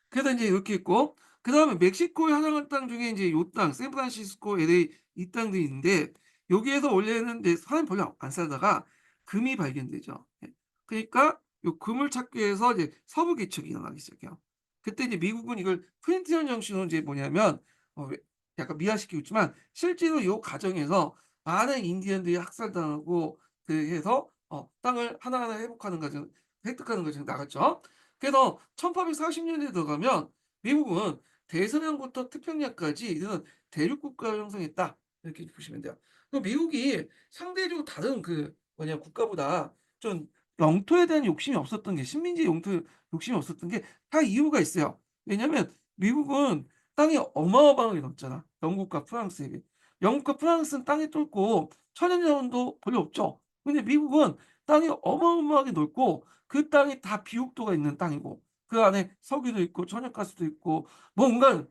그래서 인제 이렇게 있고 그다음에 멕시코에 하나만 땅 중에 인제 요 땅 샌프란시스코, LA 이 땅들이 있는데 여기에서 원래는 이제 사람이 별로 안 살다가 금이 발견되죠. 예. 그러니까 요 금을 찾기 위해서 이제 서부 개척이 일어나기 시작해요. 그때 이제 미국은 이걸 플린트전 정신으로 인제 뭐냐면 왜 약간 미화시키고 있지만 실제로 요 과정에서 많은 인디언들이 학살당하고 해서 땅을 하나하나 회복하는 과정 획득하는 과정이 나갔죠. 그래서 1840년대에 들어가면 미국은 대서양부터 태평양까지 이런 대륙 국가를 형성했다. 이렇게 보시면 돼요. 미국이 상대적으로 다른 국가보다 좀 영토에 대한 욕심이 없었던 게 식민지 영토에 욕심이 없었던 게 다 이유가 있어요. 왜냐하면 미국은 땅이 어마어마하게 넓잖아, 영국과 프랑스에 비해. 영국과 프랑스는 땅이 뚫고 천연자원도 별로 없죠. 근데 미국은 땅이 어마어마하게 넓고 그 땅이 다 비옥도가 있는 땅이고 그 안에 석유도 있고 천연가스도 있고 뭐 온갖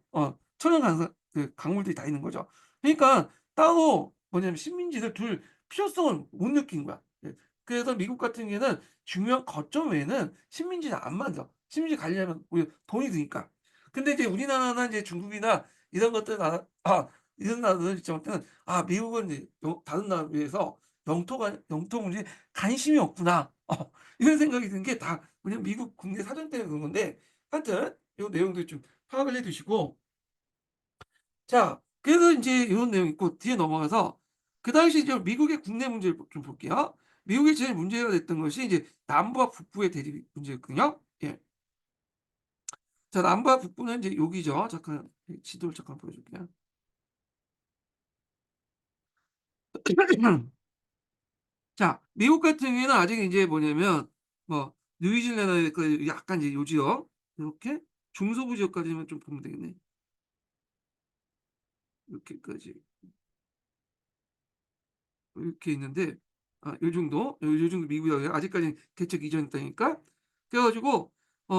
천연 강물들이 다 있는 거죠. 그러니까 따로 뭐냐면 식민지를 둘 필요성을 못 느낀 거야. 예. 그래서 미국 같은 경우에는 중요한 거점 외에는 식민지를 안 만들어. 식민지 가려면 오히려 돈이 드니까. 근데 이제 우리나라나 이제 중국이나 이런 것들 나라 이런 나라들 입장한테는 '아 미국은 이제 다른 나라에 비해서 영토 문제에 관심이 없구나.' 이런 생각이 든 게 다 그냥 미국 국내 사정 때문에 그런 건데 하여튼 요 내용들 좀 파악을 해 두시고 자 그래서 인제 요런 내용이 있고 뒤에 넘어가서 그 당시 이제 미국의 국내 문제를 좀 볼게요. 미국이 제일 문제가 됐던 것이 이제 남부와 북부의 대립 문제였거든요. 예. 자 남부와 북부는 인제 여기죠. 잠깐 이 지도를 잠깐 보여 줄게요. 자 미국 같은 경우에는 아직 인제 뭐냐면 뭐 뉴질랜드 그 약간 이제 요 지역 요렇게 중서부 지역까지만 좀 보면 되겠네. 요렇게까지. 이렇게 있는데 요 정도 요 정도 미국이라 아직까지는 개척 이전이다니까. 그래 가지고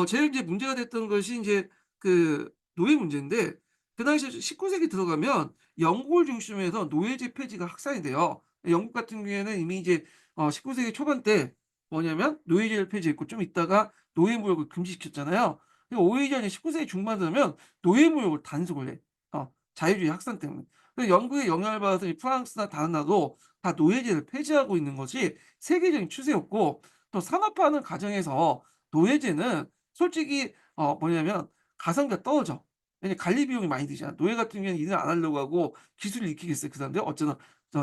제일 이제 문제가 됐던 것이 인제 그 노예 문제인데 그 당시에 19 세기 들어가면 영국을 중심으로 해서 노예제 폐지가 확산이 돼요. 영국 같은 경우에는 이미 이제 19 세기 초반 때 뭐냐면 노예제를 폐지했고 좀 있다가 노예 무역을 금지시켰잖아요. 오히려 이제 19 세기 중반 되면 노예 무역을 단속을 해. 자유주의 확산 때문에. 영국의 영향을 받아서 이 프랑스나 다른 나라도 다 노예제를 폐지하고 있는 것이 세계적인 추세였고 또 산업화하는 과정에서 노예제는 솔직히 뭐냐면 가성비가 떨어져. 왜냐면 관리 비용이 많이 들잖아. 노예 같은 경우에는 일을 안 하려고 하고 기술을 익히겠어요 그 사람들? 어쩌나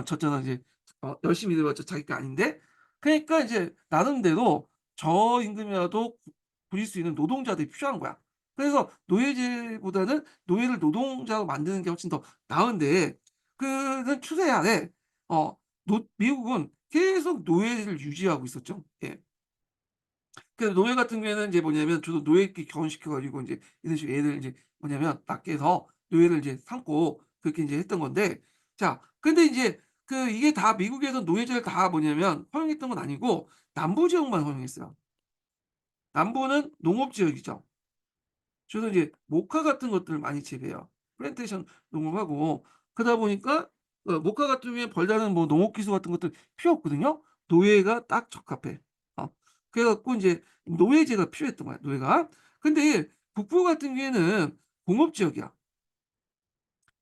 저쩌나 이제 열심히 일해봤자 자기 게 아닌데. 그러니까 이제 나름대로 저임금이라도 부릴 수 있는 노동자들이 필요한 거야. 그래서 노예제보다는 노예를 노동자로 만드는 게 훨씬 더 나은데 그런 추세 아래 어 노 미국은 계속 노예를 유지하고 있었죠. 예. 그래서 노예 같은 경우에는 인제 뭐냐면 주로 노예끼리 결혼시켜 가지고 인제 이런 식으로 애를 인제 뭐냐면 낳게 해서 노예를 인제 삼고 그렇게 인제 했던 건데 자 근데 인제 이게 다 미국에서 노예제를 다 뭐냐면 허용했던 건 아니고 남부 지역만 허용했어요. 남부는 농업 지역이죠. 주로 이제 모카 같은 것들을 많이 재배해요. 플랜테이션 농업하고 그러다 보니까 모카 같은 경우에 별다른 뭐 농업 기술 같은 것들 필요 없거든요. 노예가 딱 적합해. 어 그래 갖고 인제 노예제가 필요했던 거야, 노예가. 근데 북부 같은 경우에는 공업 지역이야.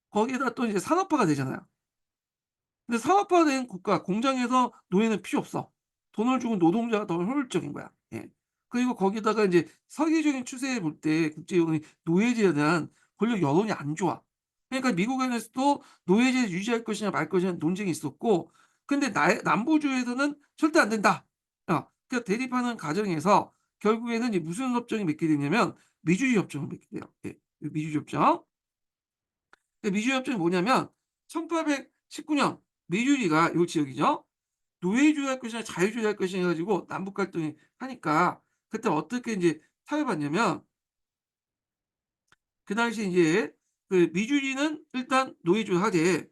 거기에다 또 이제 산업화가 되잖아요. 근데 산업화된 국가 공장에서 노예는 필요 없어. 돈을 주고 노동자가 더 효율적인 거야. 예. 그리고 거기다가 인제 세계적인 추세에 볼 때 국제 여론이 노예제에 대한 권력 여론이 안 좋아. 그러니까 미국에서도 노예제를 유지할 것이냐 말 것이냐는 논쟁이 있었고 근데 나 남부주에서는 "절대 안 된다." 그 대립하는 과정에서 결국에는 이 무슨 협정이 맺게 되냐면 미주리 협정을 맺게 돼요. 예. 이 미주리 협정. 그 미주리 협정이 뭐냐면 1819년 미주리가 요 지역이죠. 노예주의 할 것이냐 자유주의 할 것이냐 해 가지고 남북 갈등이 하니까 그때 어떻게 인제 타협했냐면 그 당시에 인제 미주리는 일단 노예주를 하되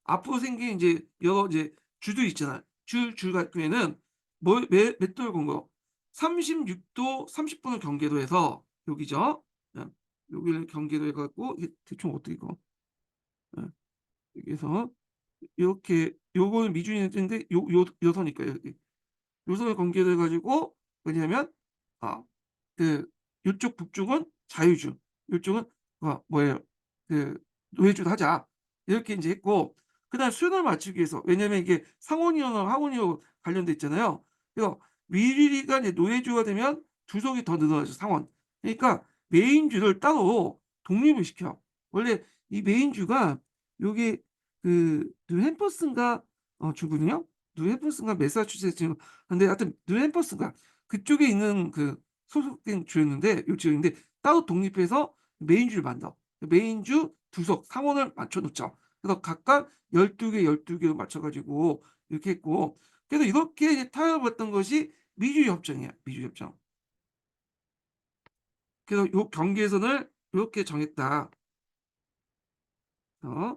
앞으로 생긴 인제 여러 이제 주들 있잖아요. 줄 같은 경우에는 뭘 몇 도를 건 거 36도 30 분을 경계로 해서 여기죠. 예. 여기를 경계로 해 갖고 이게 대충 어떻게 이거 예. 이렇게 해서 요렇게 요거는 미주리는 인데 요 선이니까 여기. 요선을 관계로 해 가지고 왜냐면 아 요쪽 북쪽은 자유주 요쪽은 뭐예요 노예주로 하자. 이렇게 인제 했고 그다음에 수요를 맞추기 위해서 왜냐면 이게 상원의원하고 하원의원 관련돼 있잖아요. 그래서 미주리가 이제 노예주가 되면 주석이 더 늘어나죠 상원. 그러니까 메인주를 따로 독립을 시켜. 원래 이 메인주가 요게 뉴햄퍼스인가 주거든요. 뉴햄퍼스인가 매사추세츠 근데 하여튼 뉴햄퍼스인가 그쪽에 있는 소속된 주였는데 요 지역인데 따로 독립해서 메인주를 만들어. 메인주 두 석 상원을 맞춰 놓죠. 그래서 각각 12 개, 12 개로 맞춰 가지고 이렇게 했고 그래서 이렇게 이제 타협했던 것이 미주리 협정이에요, 미주리 협정. 그래서 요 경계선을 요렇게 정했다. 어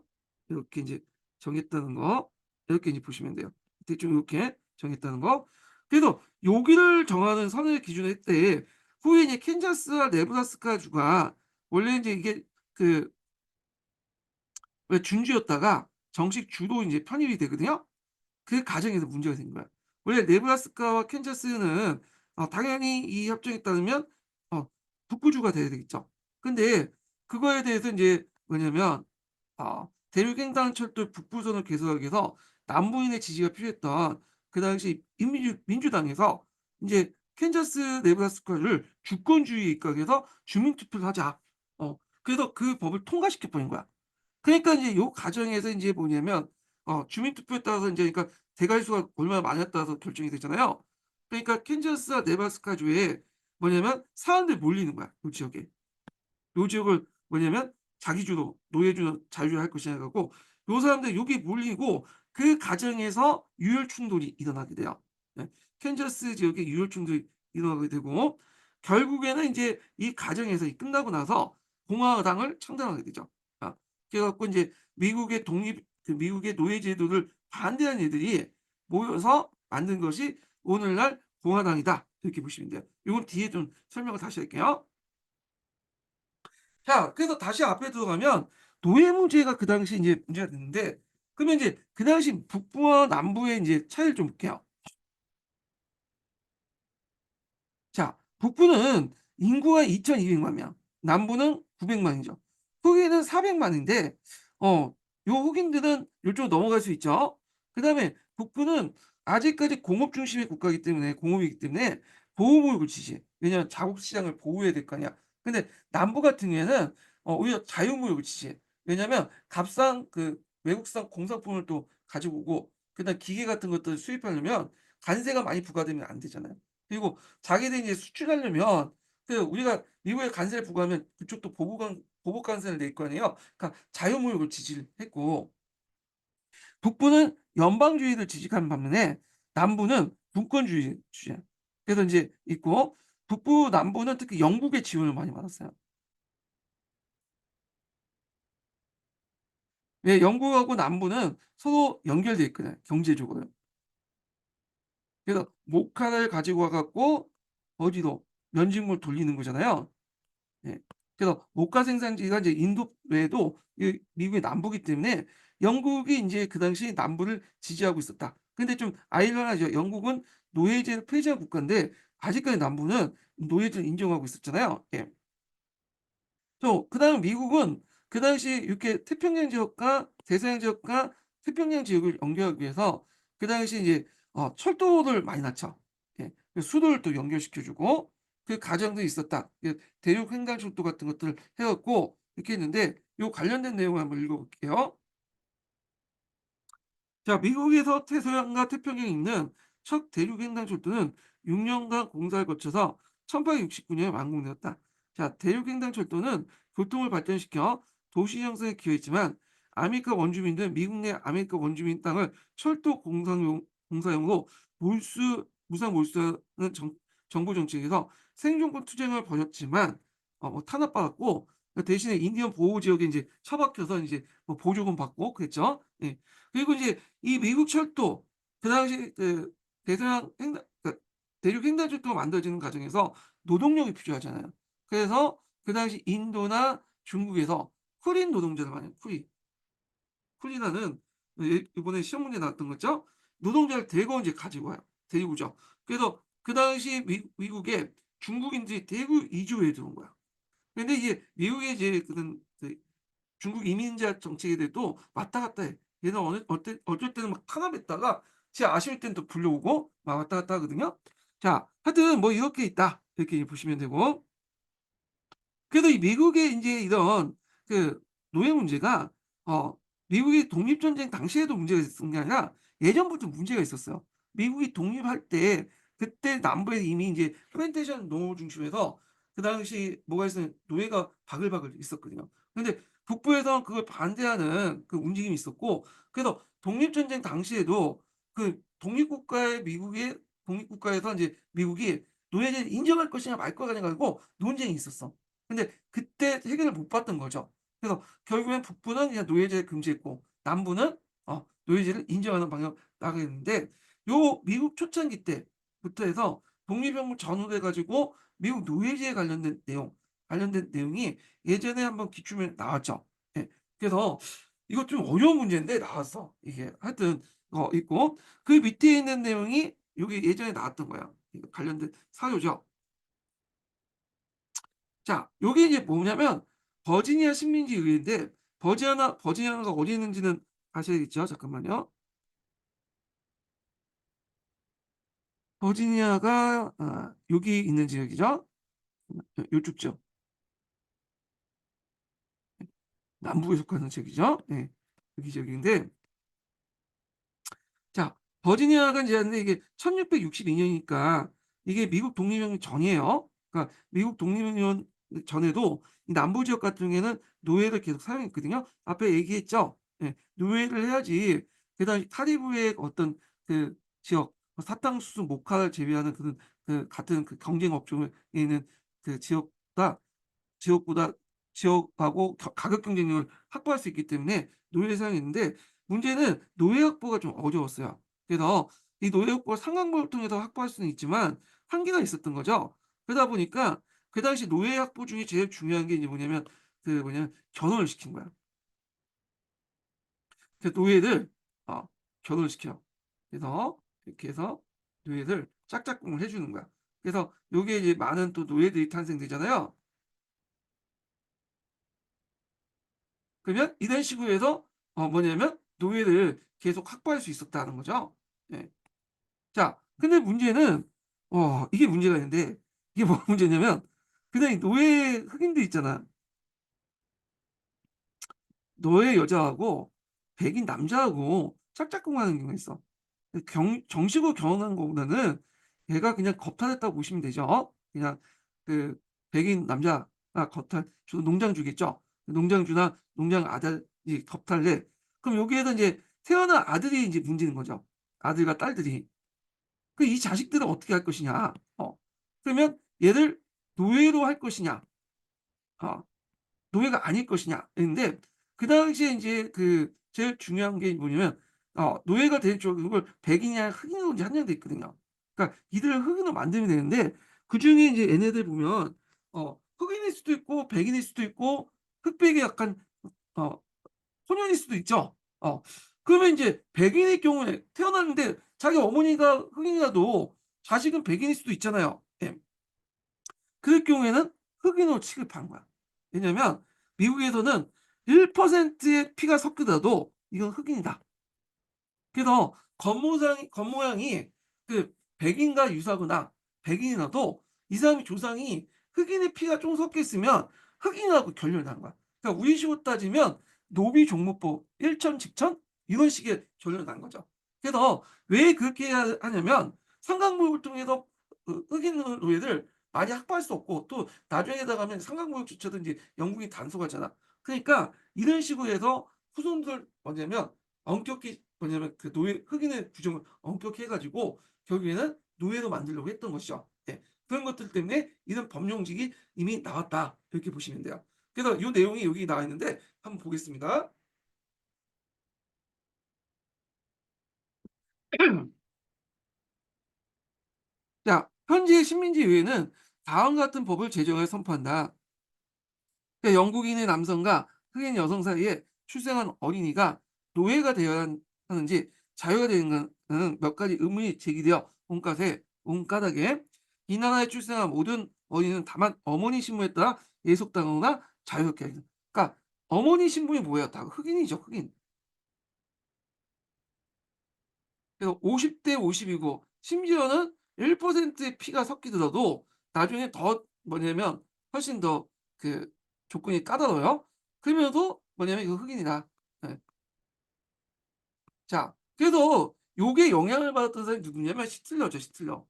이렇게 인제 정했다는 거 이렇게 인제 보시면 돼요. 대충 요렇게 정했다는 거. 그래서 여기를 정하는 선을 기준으로 했대 후에 이제 캔자스와 네브라스카 주가 원래 인제 이게 그 왜 준주였다가 정식 주로 인제 편입이 되거든요. 그 과정에서 문제가 된 거야. 원래 네브라스카와 캔자스는 당연히 이 협정에 따르면 어 북부주가 돼야 되겠죠. 근데 그거에 대해서 인제 뭐냐면 대륙횡단철도 북부선을 개설하기 위해서 남부인의 지지가 필요했던 그 당시 민주당에서 인제 캔자스 네브라스카를 주권주의에 입각해서 주민 투표를 하자. 그래서 그 법을 통과시켜 버린 거야. 그러니까 인제 요 과정에서 인제 뭐냐면 주민 투표에 따라서 인제 그러니까 대가족수가 얼마나 많았에 따라서 결정이 되잖아요. 그러니까 캔자스와 네브라스카주에 뭐냐면 사람들이 몰리는 거야, 요 지역에. 요 지역을 뭐냐면 자기주도, 노예주도, 자유주도 할 것이냐 해 갖고 요 사람들이 여기 몰리고 그 과정에서 유혈 충돌이 일어나게 돼요. 예. 캔자스 지역에 유혈 충돌이 일어나게 되고 결국에는 인제 이 과정에서 이 끝나고 나서 공화당을 창당하게 되죠. 아 그래 갖고 인제 미국의 독립 미국의 노예 제도를 반대하는 애들이 모여서 만든 것이 오늘날 공화당이다. 이렇게 보시면 돼요. 요건 뒤에 좀 설명을 다시 할게요. 자 그래서 다시 앞에 들어가면 노예 문제가 그 당시 인제 문제가 됐는데 그러면 인제 그 당시 북부와 남부의 인제 차이를 좀 볼게요. 자 북부는 인구가 2,200만 명, 남부는 900만 이죠. 흑인은 400만 인데 요 흑인들은 요쪽으로 넘어갈 수 있죠. 그다음에 북부는 아직까지 공업 중심의 국가이기 때문에 공업이기 때문에 보호무역을 지지해. 왜냐하면 자국 시장을 보호해야 될 거 아니야. 근데 남부 같은 경우에는 오히려 자유무역을 지지해. 왜냐하면 값싼 그 외국산 공산품을 또 가지고 오고 그다음에 기계 같은 것들을 수입하려면 관세가 많이 부과되면 안 되잖아요. 그리고 자기들이 이제 수출하려면 그 우리가 미국에 관세를 부과하면 그쪽도 보복 관세를 낼 거 아니에요. 그러니까 자유무역을 지지를 했고 북부는 연방주의를 지지하는 반면에 남부는 분권주의 주의야. 그래서 인제 있고 북부 남부는 특히 영국의 지원을 많이 받았어요. 왜 영국하고 남부는 서로 연결돼 있거든요, 경제적으로. 그래서 목화를 가지고 와 갖고 어디로 면직물 돌리는 거잖아요. 예. 그래서 목화 생산지가 이제 인도 외에도 이 미국의 남부이기 때문에 영국이 인제 그 당시 남부를 지지하고 있었다. 근데 좀 아이러니하죠. 영국은 노예제를 폐지한 국가인데 아직까지 남부는 노예제를 인정하고 있었잖아요. 예. 또 그다음 미국은 그 당시 이렇게 태평양 지역과 대서양 지역과 태평양 지역을 연결하기 위해서 그 당시 이제 철도를 많이 낳죠. 예. 그 수도를 또 연결시켜 주고 그 과정도 있었다. 그 대륙 횡단 철도 같은 것들을 해 갖고 이렇게 했는데 요 관련된 내용을 한번 읽어 볼게요. 자, 미국에서 태서양과 태평양에 있는 첫 대륙 횡단철도는 6년간 공사를 거쳐서 1869년에 완공되었다. 자, 대륙 횡단철도는 교통을 발전시켜 도시 형성에 기여했지만 아메리카 원주민들은 미국 내 아메리카 원주민 땅을 철도 공사용으로 무상 몰수하는 정부 정책에서 생존권 투쟁을 벌였지만 뭐 탄압받았고 대신에 인디언 보호 지역에 이제 처박혀서 이제 뭐 보조금 받고 그랬죠. 예. 그리고 이제 이 미국 철도 그 당시 그 대서양 횡단 그러니까 대륙 횡단철도가 만들어지는 과정에서 노동력이 필요하잖아요. 그래서 그 당시 인도나 중국에서 쿠린 노동자를 많이 쿠리나는 이번에 시험 문제 나왔던 거 있죠? 노동자를 대거 인제 가지고 와요. 데리고 오죠. 그래서 그 당시 미국에 중국인들이 대거 이주해 들어온 거야. 근데 이게 미국의 이제 그런 중국 이민자 정책에 대해도 왔다 갔다 해. 얘는 어쩔 때는 막 탄압했다가 지 아쉬울 때는 또 불려오고 막 왔다 갔다 하거든요. 자 하여튼 뭐 이렇게 있다. 이렇게 보시면 되고 그래도 이 미국의 인제 이런 그 노예 문제가 어 미국이 독립전쟁 당시에도 문제가 있었던 게 아니라 예전부터 문제가 있었어요. 미국이 독립할 때 그때 남부에 이미 인제 플랜테이션 농업 중심에서 그 당시 뭐가 있었냐면 노예가 바글바글 있었거든요. 근데 북부에서 그걸 반대하는 그 움직임이 있었고 그래서 독립전쟁 당시에도 그 독립국가에서 인제 미국이 노예제를 인정할 것이냐 말 거냐 가지고 논쟁이 있었어. 근데 그때 해결을 못 봤던 거죠. 그래서 결국엔 북부는 그냥 노예제를 금지했고 남부는 노예제를 인정하는 방향으로 나가게 됐는데 요 미국 초창기 때부터 해서 독립영국 전후돼 가지고 미국 노예제에 관련된 내용이 예전에 한번 기출문제 나왔죠. 예. 그래서 이거 좀 어려운 문제인데 나왔어. 이게 하여튼 있고 그 밑에 있는 내용이 요게 예전에 나왔던 거예요. 이거 관련된 사료죠. 자, 요게 이제 뭐냐면 버지니아 식민지 의회인데 버지니아가 어디 있는지는 아셔야겠죠? 잠깐만요. 버지니아가 여기 있는 지역이죠. 요쪽죠. 남부에 속하는 지역이죠. 예. 여기 지역인데 자, 버지니아가 이제 근데 이게 1662년이니까 이게 미국 독립운동 전이에요. 그러니까 미국 독립운동 전에도 이 남부 지역 같은 경우에는 노예를 계속 사용했거든요. 앞에 얘기했죠. 예. 노예를 해야지 그다음에 카리브해의 어떤 그 지역 사탕수수 모카를 재배하는 그 같은 그 경쟁 업종에 있는 그 지역보다 지역하고 가격 경쟁력을 확보할 수 있기 때문에 노예 사용했는데 문제는 노예 확보가 좀 어려웠어요. 그래서 이 노예 확보를 상강벌을 통해서 확보할 수는 있지만 한계가 있었던 거죠. 그러다 보니까 그 당시 노예 확보 중에 제일 중요한 게 이제 뭐냐면 결혼을 시킨 거야. 그 노예를 결혼을 시켜. 그래서 이렇게 해서 노예를 짝짝꿍을 해 주는 거야. 그래서 요게 이제 많은 또 노예들이 탄생되잖아요. 그러면 이런 식으로 해서 노예를 계속 확보할 수 있었다는 거죠. 예. 자, 근데 문제는 이게 문제가 있는데 이게 뭐가 문제냐면 그냥 이 노예 흑인들 있잖아. 노예 여자하고 백인 남자하고 짝짝꿍하는 경우가 있어. 정식으로 결혼한 거보다는 얘가 그냥 겁탈했다고 보시면 되죠. 그냥 그 백인 남자가 겁탈 주로 농장주겠죠. 농장주나 농장 아들이 겁탈래. 그럼 여기에서 이제 태어난 아들이 이제 문제인 거죠. 아들과 딸들이. 그 이 자식들은 어떻게 할 것이냐. 그러면 얘를 노예로 할 것이냐. 어. 노예가 아닐 것이냐 인데 그 당시에 인제 그 제일 중요한 게 뭐냐면 노예가 될 쪽 그걸 백인이냐 흑인으로 인제 한정돼 있거든요. 그러니까 이들을 흑인으로 만들면 되는데 그중에 인제 얘네들 보면 흑인일 수도 있고 백인일 수도 있고 흑백의 약간 어 혼혈일 수도 있죠. 그러면 인제 백인일 경우에 태어났는데 자기 어머니가 흑인이라도 자식은 백인일 수도 있잖아요. 예. 그럴 경우에는 흑인으로 취급하는 거야. 왜냐면 미국에서는 1%의 피가 섞이더라도 이건 흑인이다. 그래서 겉모양이 그 백인과 유사하거나 백인이라도 이 사람의 조상이 흑인의 피가 좀 섞여 있으면 흑인하고 결렬을 하는 거야. 그러니까 우리식으로 따지면 노비종무법 일천직천 이런 식의 결렬을 난 거죠. 그래서 왜 그렇게 하냐면 상강부를 통해서 흑인 노예를 많이 확보할 수 없고 또 나중에 나가면 상강부역조차도 이제 영국이 단속하잖아. 그러니까 이런 식으로 해서 후손들 뭐냐면 엄격히 그 노예 흑인의 규정을 엄격히 해 가지고 결국에는 노예로 만들려고 했던 것이죠. 예. 그런 것들 때문에 이런 법령직이 이미 나왔다. 이렇게 보시면 돼요. 그래서 이 내용이 여기 나와 있는데 한번 보겠습니다. 자, 현재 식민지 의회는 다음과 같은 법을 제정해 선포한다. 그러니까 영국인의 남성과 흑인 여성 사이에 출생한 어린이가 노예가 되어야 하는지 자유가 되는가는 몇 가지 의문이 제기되어 온가닥에 이 나라에 출생한 모든 어린이는 다만 어머니 신분에 따라 예속당하거나 자유롭게 하기. 그러니까 어머니 신분이 뭐예요? 다 흑인이죠, 흑인. 그래서 50대 50이고 심지어는 1%의 피가 섞이더라도 나중에 더 훨씬 더 그 조건이 까다로워요. 그러면서도 이거 흑인이다. 예. 자, 그래서 요게 영향을 받았던 사람이 누구냐면 히틀러죠, 히틀러.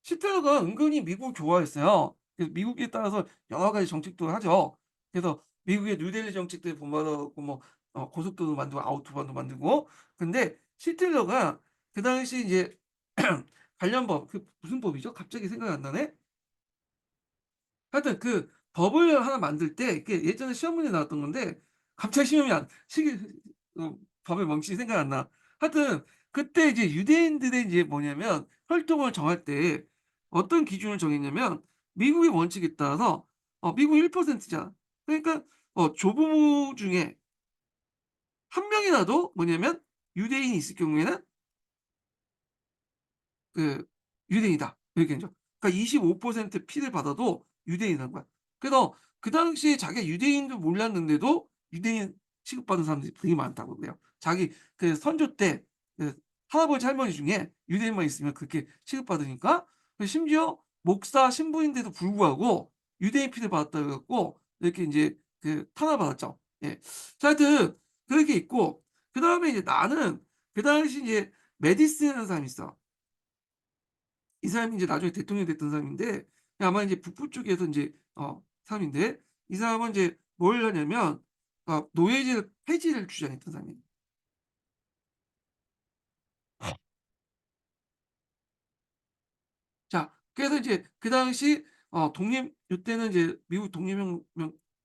히틀러가 은근히 미국을 좋아했어요. 그래서 미국에 따라서 여러 가지 정책도 하죠. 그래서 미국의 뉴델리 정책들 본받아갖고 고속도로 만들고 아우토반도 만들고. 근데 히틀러가 그 당시 이제 관련 법, 그 무슨 법이죠? 갑자기 생각이 안 나네? 하여튼 그 법을 하나 만들 때 이게 예전에 시험 문제 나왔던 건데 갑자기 시험이 안 시기 법의 멈칫이 생각이 안 나. 하여튼 그때 이제 유대인들의 이제 혈통을 정할 때 어떤 기준을 정했냐면 미국의 원칙에 따라서 미국 1% 잖아. 그러니까 조부모 중에 한 명이라도 유대인이 있을 경우에는 그 유대인이다. 이렇게 인정. 그러니까 25% 피를 받아도 유대인이라는 거야. 그래서 그 당시에 자기가 유대인인 줄 몰랐는데도 유대인 취급받은 사람들이 되게 많다고 그래요. 자기 그 선조 때 그 할아버지 할머니 중에 유대인만 있으면 그렇게 취급받으니까 심지어 목사 신부인데도 불구하고 유대인 피를 받았다 그래 갖고 이렇게 인제 그 탄압받았죠. 예. 자 하여튼 그런 게 있고 그다음에 이제 나는 그 당시 이제 메디슨이라는 사람이 있어. 이 사람이 인제 나중에 대통령이 됐던 사람인데 아마 인제 북부 쪽에서 인제 사람인데 이 사람은 인제 뭘 하냐면 노예제 폐지를 주장했던 사람이에요. 자 그래서 이제 그 당시 독립 요때는 이제 미국 독립혁명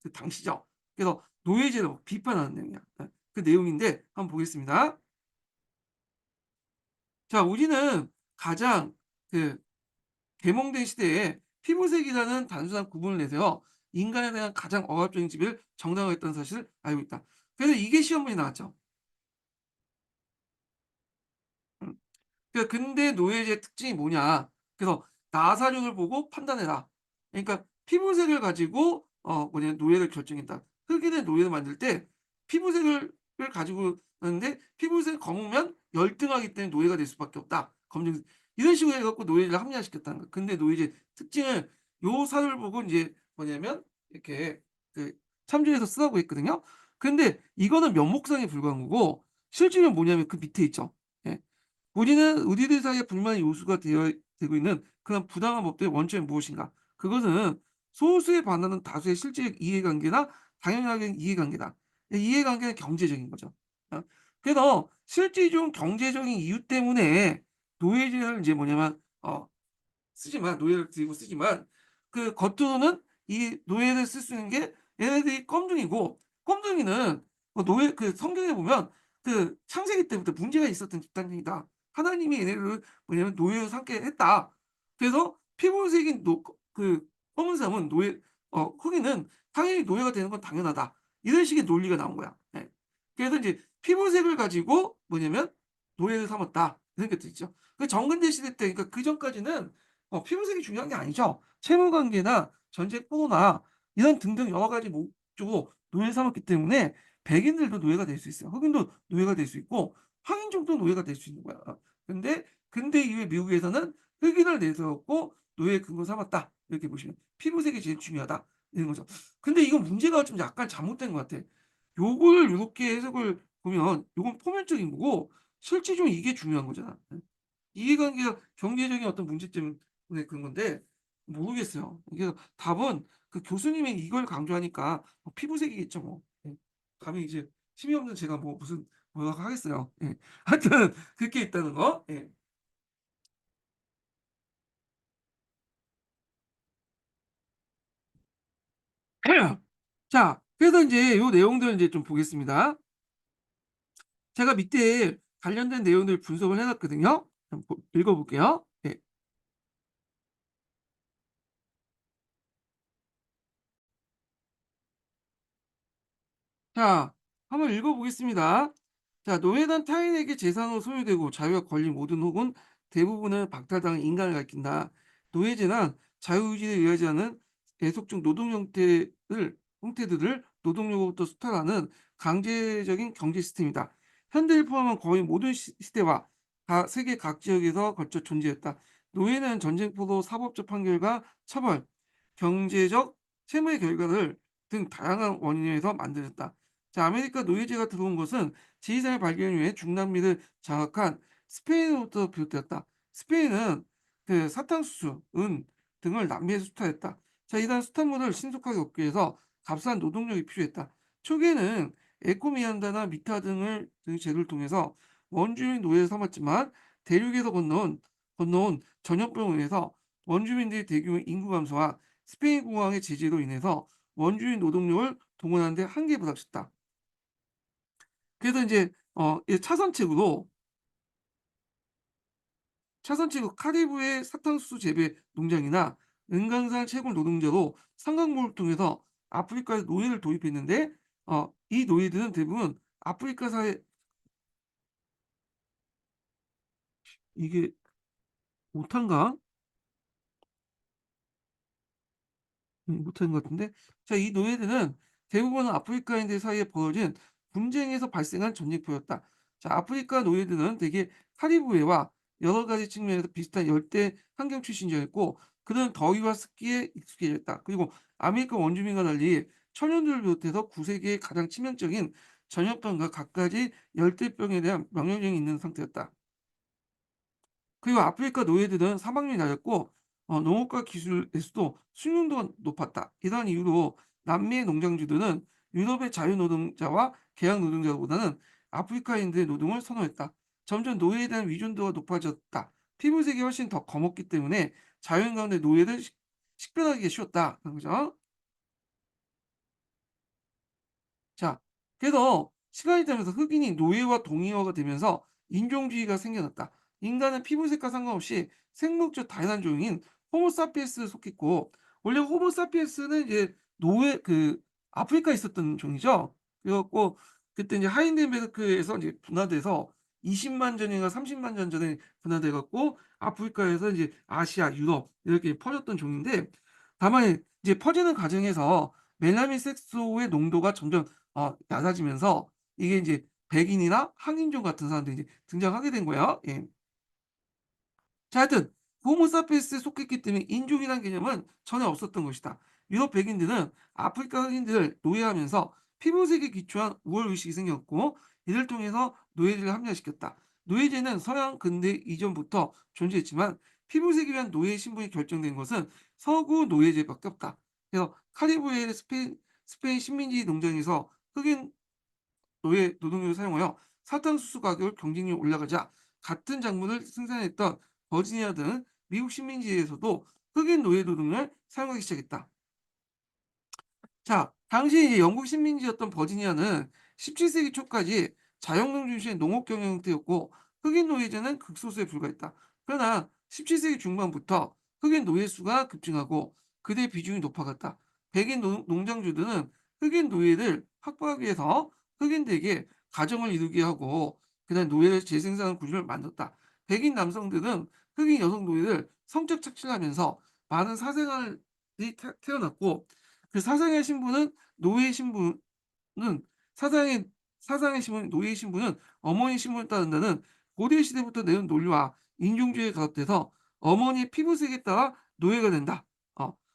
그 당시죠. 그래서 노예제를 막 비판하는 내용이야. 예. 그 내용인데 한번 보겠습니다. 자 우리는 가장 그 계몽된 시대에 피부색이라는 단순한 구분을 내세워 인간에 대한 가장 억압적인 지배를 정당화했다는 사실을 알고 있다. 그래서 이게 시험 문제 나왔죠. 음. 그 근대 노예제의 특징이 뭐냐. 그래서 나사륜을 보고 판단해라. 그러니까 피부색을 가지고 뭐냐 노예를 결정했다. 흑인의 노예를 만들 때 피부색을 가지고 하는데 피부색이 검으면 열등하기 때문에 노예가 될 수밖에 없다. 검정 이런 식으로 해 갖고 노예를 합리화시켰다는 거예요. 근데 노예제 특징을 요 사료를 보고 인제 뭐냐면 이렇게 그 참조해서 쓰라고 했거든요. 근데 이거는 면목상에 불과한 거고 실제로 뭐냐면 그 밑에 있죠. 예. 우리들 사이에 불만의 요소가 되고 있는 그런 부당한 법들의 원천이 무엇인가? 그것은 소수에 반하는 다수의 실질적 이해관계나 당연하게 이해관계다. 이해관계는 경제적인 거죠. 어 그래서 실질적인 경제적인 이유 때문에 노예제를 이제 뭐냐면 쓰지만 노예를 들고 쓰지만 그 겉으로는 이 노예를 쓸 수 있는 게 얘네들이 껌둥이고 껌둥이는 노예 그 성경에 보면 그 창세기 때부터 문제가 있었던 집단이다. 하나님이 얘네를 뭐냐면 노예로 삼게 했다. 그래서 피부색인 그 검은 사람은 노예 흑인은 당연히 노예가 되는 건 당연하다. 이런 식의 논리가 나온 거야. 예. 그래서 이제 피부색을 가지고 뭐냐면 노예를 삼았다. 이런 것도 있죠. 그 정근대 시대 때 그러니까 그전까지는 피부색이 중요한 게 아니죠. 채무 관계나 전제 포로나 이런 등등 여러 가지 목적으로 노예 삼았기 때문에 백인들도 노예가 될 수 있어요. 흑인도 노예가 될 수 있고 황인종도 노예가 될 수 있는 거야. 근데 근대 이후에 미국에서는 흑인을 내세웠고 노예 근거 삼았다. 이렇게 보시면 피부색이 제일 중요하다. 이런 거죠. 근데 이건 문제가 좀 약간 잘못된 것 같아. 요걸 요렇게 해석을 보면 요건 표면적인 거고 실질적으로 이게 중요한 거잖아. 이해관계가 경제적인 어떤 문제 때문에 그런 건데 모르겠어요. 이게 답은 그 교수님이 이걸 강조하니까 피부색이겠죠 뭐. 예. 감히 이제 힘이 없는 제가 뭐 무슨 뭐라고 하겠어요. 예. 하여튼 그렇게 있다는 거. 예. 자 그래서 인제 요 내용들을 인제 좀 보겠습니다. 제가 밑에 관련된 내용들을 분석을 해 놨거든요. 한번 읽어 볼게요. 예. 자, 한번 읽어 보겠습니다. 자, 노예는 타인에게 재산으로 소유되고 자유와 권리 모든 혹은 대부분을 박탈당한 인간을 가리킨다. 노예제는 자유의지에 의하지 않은 애속적 노동 형태들을 노동력으로부터 수탈하는 강제적인 경제 시스템이다. 현대를 포함한 거의 모든 시대와 세계 각 지역에서 걸쳐 존재했다. 노예는 전쟁포로 사법적 판결과 처벌, 경제적 채무의 결과를 등 다양한 원인에서 만들어졌다. 자, 아메리카 노예제가 들어온 것은 지리산의 발견 이후에 중남미를 장악한 스페인으로부터 비롯되었다. 스페인은 그 사탕수수, 은 등을 남미에 수탈했다. 자, 이러한 수탈물을 신속하게 얻기 위해서 값싼 노동력이 필요했다. 초기에는 에코미안다나 미타 등의 제도를 통해서 원주민 노예를 삼았지만 대륙에서 건너온 전염병으로 인해서 원주민들의 대규모 인구 감소와 스페인 공항의 제재로 인해서 원주민 노동력을 동원하는 데 한계에 부닥쳤다. 그래서 인제 이 차선책으로 카리브해 사탕수수 재배 농장이나 은강산 채굴 노동자로 상강모를 통해서 아프리카에 노예를 도입했는데 이 노예들은 대부분 아프리카 사회 이게 못한가? 못한 것 같은데. 자, 이 노예들은 대부분 아프리카인들 사이에 벌어진 분쟁에서 발생한 전쟁터였다. 자, 아프리카 노예들은 대개 카리브해와 여러 가지 측면에서 비슷한 열대 환경 출신이었고 그들은 더위와 습기에 익숙해졌다. 그리고 아메리카 원주민과 달리 천연두를 비롯해서 9세기의 가장 치명적인 전염병과 갖가지 열대병에 대한 명령력이 있는 상태였다. 그리고 아프리카 노예들은 사망률이 낮았고 농업과 기술에서도 숙련도가 높았다. 이러한 이유로 남미의 농장주들은 유럽의 자유노동자와 계약 노동자보다는 아프리카인들의 노동을 선호했다. 점점 노예에 대한 위존도가 높아졌다. 피부색이 훨씬 더 검었기 때문에 자연 가운데 노예를 식별하기 쉬웠다. 그런 거죠. 자, 그래서 시간이 지나면서 흑인이 노예와 동의어가 되면서 인종주의가 생겨났다. 인간은 피부색과 상관없이 생물적 다양한 종인 호모사피엔스에 속했고 원래 호모사피엔스는 이제 노예 아프리카에 있었던 종이죠. 그래갖고 그때 이제 하이덴베르크에서 이제 분화돼서 20만 전인가 30만 년 전에 분화돼 갖고 아프리카에서 이제 아시아, 유럽 이렇게 퍼졌던 종인데 다만 이제 퍼지는 과정에서 멜라닌 색소의 농도가 점점 낮아지면서 이게 인제 백인이나 항인종 같은 사람들이 이제 등장하게 된 거예요. 예. 자, 하여튼 호모 사피엔스에 속했기 때문에 인종이라는 개념은 전혀 없었던 것이다. 유럽 백인들은 아프리카 흑인들을 노예하면서 피부색에 기초한 우월 의식이 생겼고 이를 통해서 노예제를 합리화시켰다. 노예제는 서양 근대 이전부터 존재했지만 피부색에 의한 노예 신분이 결정된 것은 서구 노예제밖에 없다. 그래서 카리브해의 스페인 식민지 농장에서 흑인 노예 노동력을 사용하여 사탕수수 가격을 경쟁력이 올라가자 같은 작물을 생산했던 버지니아 등 미국 식민지에서도 흑인 노예 노동을 사용하기 시작했다. 자, 당시 이제 영국 식민지였던 버지니아는 17세기 초까지 자연농 중심의 농업 경영 형태였고 흑인 노예제는 극소수에 불과했다. 그러나 17세기 중반부터 흑인 노예 수가 급증하고 그들의 비중이 높아갔다. 백인 농장주들은 흑인 노예를 확보하기 위해서 흑인들에게 가정을 이루게 하고 그다음 노예를 재생산하는 구조를 만들었다. 백인 남성들은 흑인 여성 노예를 성적 착취를 하면서 많은 사생활이 태어났고 그 사상의 신분은 노예 신분은 사상의 사상의 신분 노예 신분은 어머니 신분을 따른다는 고대 시대부터 내온 논리와 인종주의에 가입돼서 어머니의 피부색에 따라 노예가 된다.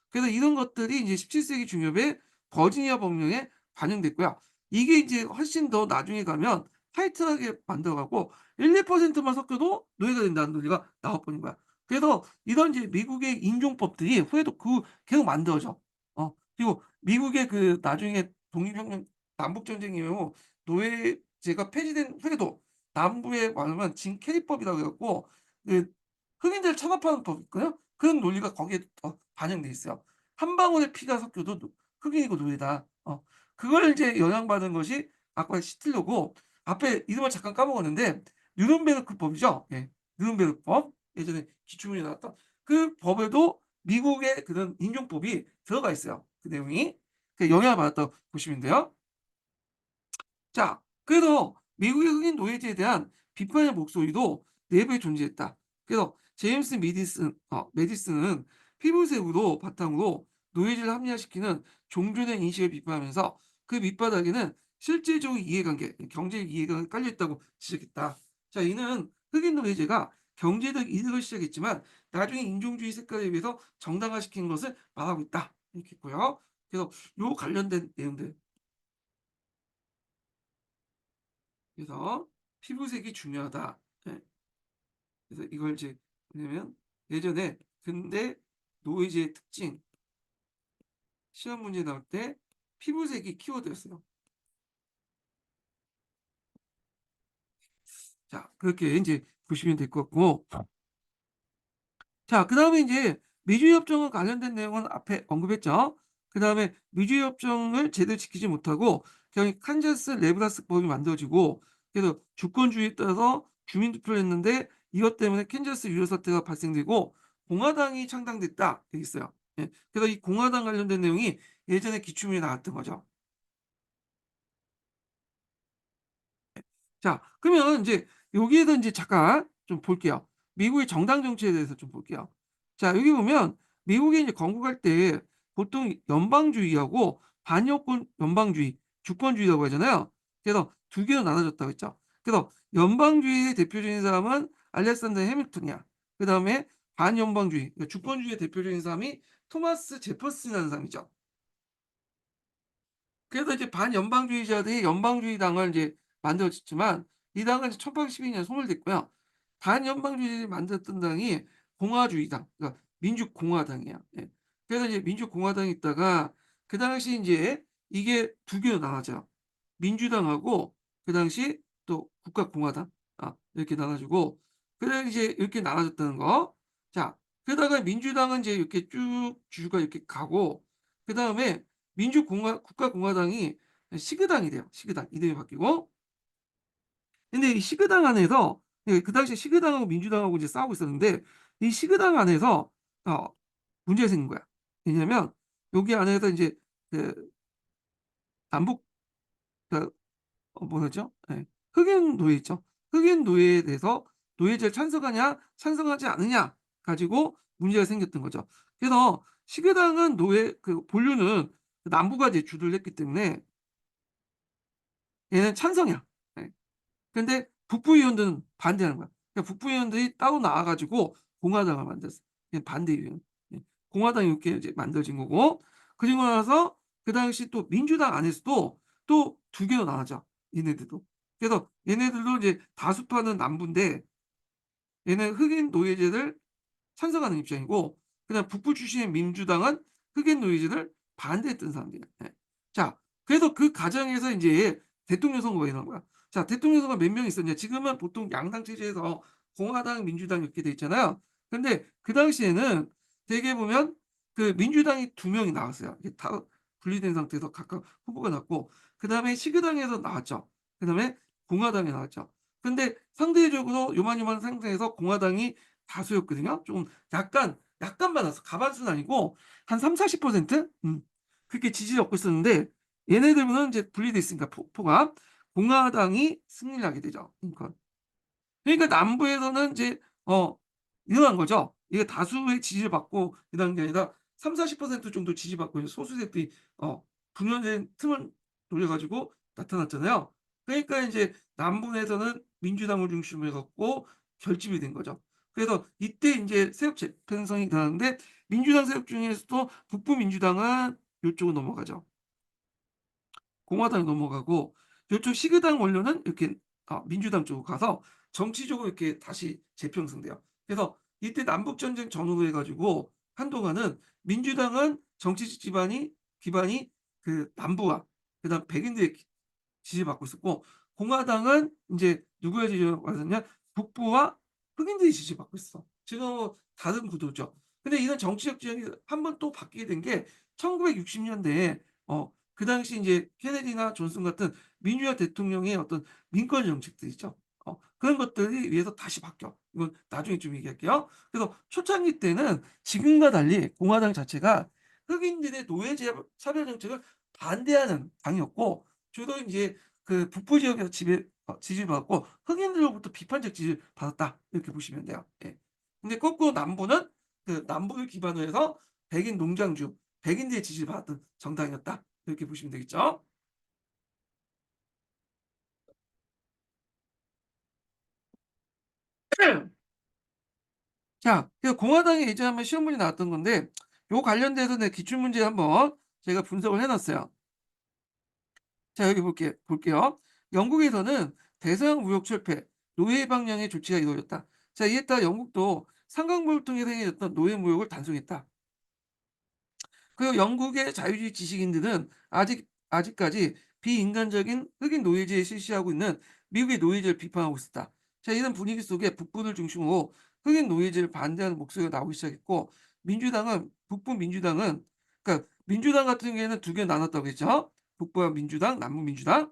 그래서 이런 것들이 이제 17세기 중엽에 버지니아 법령에 반영됐고요. 이게 이제 훨씬 더 나중에 가면 타이트하게 만들어가고 1~2%만 섞여도 노예가 된다는 논리가 나와 버린 거야. 그래서 이런 이제 미국의 인종법들이 후에도 계속 만들어져. 그리고 미국의 나중에 독립혁명 남북전쟁 이후 노예제가 폐지된 후에도 남부에 말하면 진 캐리법이라고 해 갖고 그 흑인들을 찬압하는 법이 있거든요. 그런 논리가 거기에 반영돼 있어요. 한 방울의 피가 섞여도 흑인이고 노예다. 그걸 이제 영향받은 것이 아까 시틀러고 앞에 이름을 잠깐 까먹었는데 뉴른베르크법이죠. 예. 뉴른베르크법. 예전에 기출문제 나왔던 그 법에도 미국의 그런 인종법이 들어가 있어요. 그 내용이. 영향을 받았다고 보시면 돼요. 자, 그래서 미국의 흑인 노예제에 대한 비판의 목소리도 내부에 존재했다. 그래서 제임스 메디슨은 피부색으로 바탕으로 노예제를 합리화시키는 종전의 인식을 비판하면서 그 밑바닥에는 실제적인 이해관계, 경제적 이해가 깔려 있다고 지적했다. 자, 이는 흑인 노예제가 경제적 이득을 시작했지만 나중에 인종주의 색깔에 의해서 정당화시킨 것을 말하고 있다. 이렇게 했고요. 그래서 요 관련된 내용들. 그래서 피부색이 중요하다. 예. 그래서 이걸 이제 뭐냐면 예전에 근대 노이즈의 특징 시험 문제 나올 때 피부색이 키워드였어요. 자, 그렇게 이제 보시면 될 것 같고. 자, 그다음에 이제 미주의 협정과 관련된 내용은 앞에 언급했죠. 그다음에 미주의 협정을 제대로 지키지 못하고 그냥 칸자스 네브라스카법이 만들어지고 그래서 주권주의에 따라서 주민 투표를 했는데 이것 때문에 캔자스 유혈 사태가 발생되고 공화당이 창당됐다 돼 있어요. 예. 그래서 이 공화당 관련된 내용이 예전에 기출문제 나왔던 거죠. 자, 그러면 이제 여기에서 이제 잠깐 좀 볼게요. 미국의 정당 정치에 대해서 좀 볼게요. 자, 여기 보면 미국이 이제 건국할 때 보통 연방주의하고 반여권 연방주의, 주권주의라고 하잖아요. 그래서 두 개로 나눠졌다고 했죠. 그래서 연방주의의 대표적인 사람은 알렉산더 해밀턴이야. 그다음에 반연방주의, 그러니까 주권주의의 대표적인 사람이 토마스 제퍼슨이라는 사람이죠. 그래서 이제 반연방주의자들이 연방주의 당을 이제 만들었지만 이 당은 이제 1812년에 소멸됐고요. 반연방주의자들이 만들었던 당이 공화주의당, 그러니까 민주공화당이에요. 예. 그래서 이제 민주공화당이 있다가 그 당시 인제 이게 두 개로 나눠져요. 민주당하고 그 당시 또 국가공화당, 이렇게 나눠지고 그래 이제 이렇게 나눠졌다는 거. 자, 그러다가 민주당은 이제 이렇게 쭉 주가 이렇게 가고 그다음에 국가공화당이 시그당이 돼요. 시그당 이름이 바뀌고. 근데 이 시그당 안에서 그 당시에 시그당하고 민주당하고 이제 싸우고 있었는데 이 시그당 안에서 어 문제가 생긴 거야. 왜냐면 여기 안에서 인제 그 남북 그 뭐였죠? 예. 흑인 노예 있죠. 흑인 노예에 대해서 노예제를 찬성하냐 찬성하지 않느냐 가지고 문제가 생겼던 거죠. 그래서 시그당은 노예 그 본류는 남부가 이제 주도를 했기 때문에 얘는 찬성이야. 예. 근데 북부 의원들은 반대하는 거야. 그러니까 북부 의원들이 따로 나와 가지고 공화당을 만들었어. 그냥 반대 의원. 예. 공화당이 이렇게 이제 만들어진 거고 그리고 나서 그 당시 또 민주당 안에서도 또 두 개로 나눠져 얘네들도. 그래서 얘네들도 이제 다수파는 남부인데 얘는 흑인 노예제를 찬성하는 입장이고 그다음 북부 출신의 민주당은 흑인 노예제를 반대했던 사람들이야. 예. 자, 그래서 그 과정에서 인제 대통령 선거가 일어난 거야. 자, 대통령 선거가 몇 명 있었냐. 지금은 보통 양당 체제에서 공화당, 민주당 이렇게 돼 있잖아요. 근데 그 당시에는 대개 보면 그 민주당이 두 명이 나왔어요. 이게 다 분리된 상태에서 각각 후보가 나왔고 그다음에 시그당에서 나왔죠. 그다음에 공화당이 나왔죠. 근데 상대적으로 요만요만 상태에서 공화당이 다수였거든요. 조금 약간 많았어. 가반수는 아니고 한 30-40%? 그렇게 지지를 얻고 있었는데 얘네들은 인제 분리돼 있으니까 표가 공화당이 승리를 하게 되죠, 링컨. 그러니까 남부에서는 이제 일어난 거죠. 이게 다수의 지지를 받고 이러는 게 아니라 30-40% 정도 지지받고 있는 소수 세력들이 분열된 틈을 노려 가지고 나타났잖아요. 그러니까 인제 남부에서는 민주당을 중심으로 해 갖고 결집이 된 거죠. 그래서 이때 인제 세력 재편성이 일어나는데 민주당 세력 중에서도 북부 민주당은 요쪽으로 넘어가죠. 공화당이 넘어가고 요쪽 시그당 원료는 이렇게 민주당 쪽으로 가서 정치적으로 이렇게 다시 재편성돼요. 그래서 이때 남북 전쟁 전후로 해 가지고 한동안은 민주당은 정치적 기반이 그 남부와 그다음 백인들의 지지받고 있었고 공화당은 인제 누구의 지지를 받았냐? 북부와 흑인들이 지지받고 있어. 지금 다른 구도죠. 근데 이런 정치적 지형이 한 번 또 바뀌게 된 게 1960 년대에 그 당시 인제 케네디나 존슨 같은 민주화 대통령의 어떤 민권 정책들 있죠. 그런 것들에 의해서 다시 바뀌어. 이건 나중에 좀 얘기할게요. 그래서 초창기 때는 지금과 달리 공화당 자체가 흑인들의 노예제 차별 정책을 반대하는 당이었고 주로 인제 그 북부 지역에서 지지를 받았고 흑인들로부터 비판적 지지를 받았다. 이렇게 보시면 돼요. 예. 근데 거꾸로 남부는 그 남부를 기반으로 해서 백인 농장주, 백인들의 지지를 받았던 정당이었다. 이렇게 보시면 되겠죠. 자, 그래서 공화당이 예전에 한번 시험 문제 나왔던 건데 요 관련돼서 내 기출 문제 한번 제가 분석을 해 놨어요. 자, 여기 볼게요. 영국에서는 대서양 무역 철폐, 노예 방량의 조치가 이루어졌다. 자, 이에 따라 영국도 상강부를 통해 행해졌던 노예 무역을 단속했다. 그리고 영국의 자유주의 지식인들은 아직까지 비인간적인 흑인 노예제에 실시하고 있는 미국의 노예제를 비판하고 있었다. 자, 이런 분위기 속에 북부를 중심으로 흑인 노예제를 반대하는 목소리가 나오기 시작했고 북부 민주당은 그러니까 민주당 같은 경우에는 두 개 나눴다고 했죠. 북부와 민주당, 남부 민주당.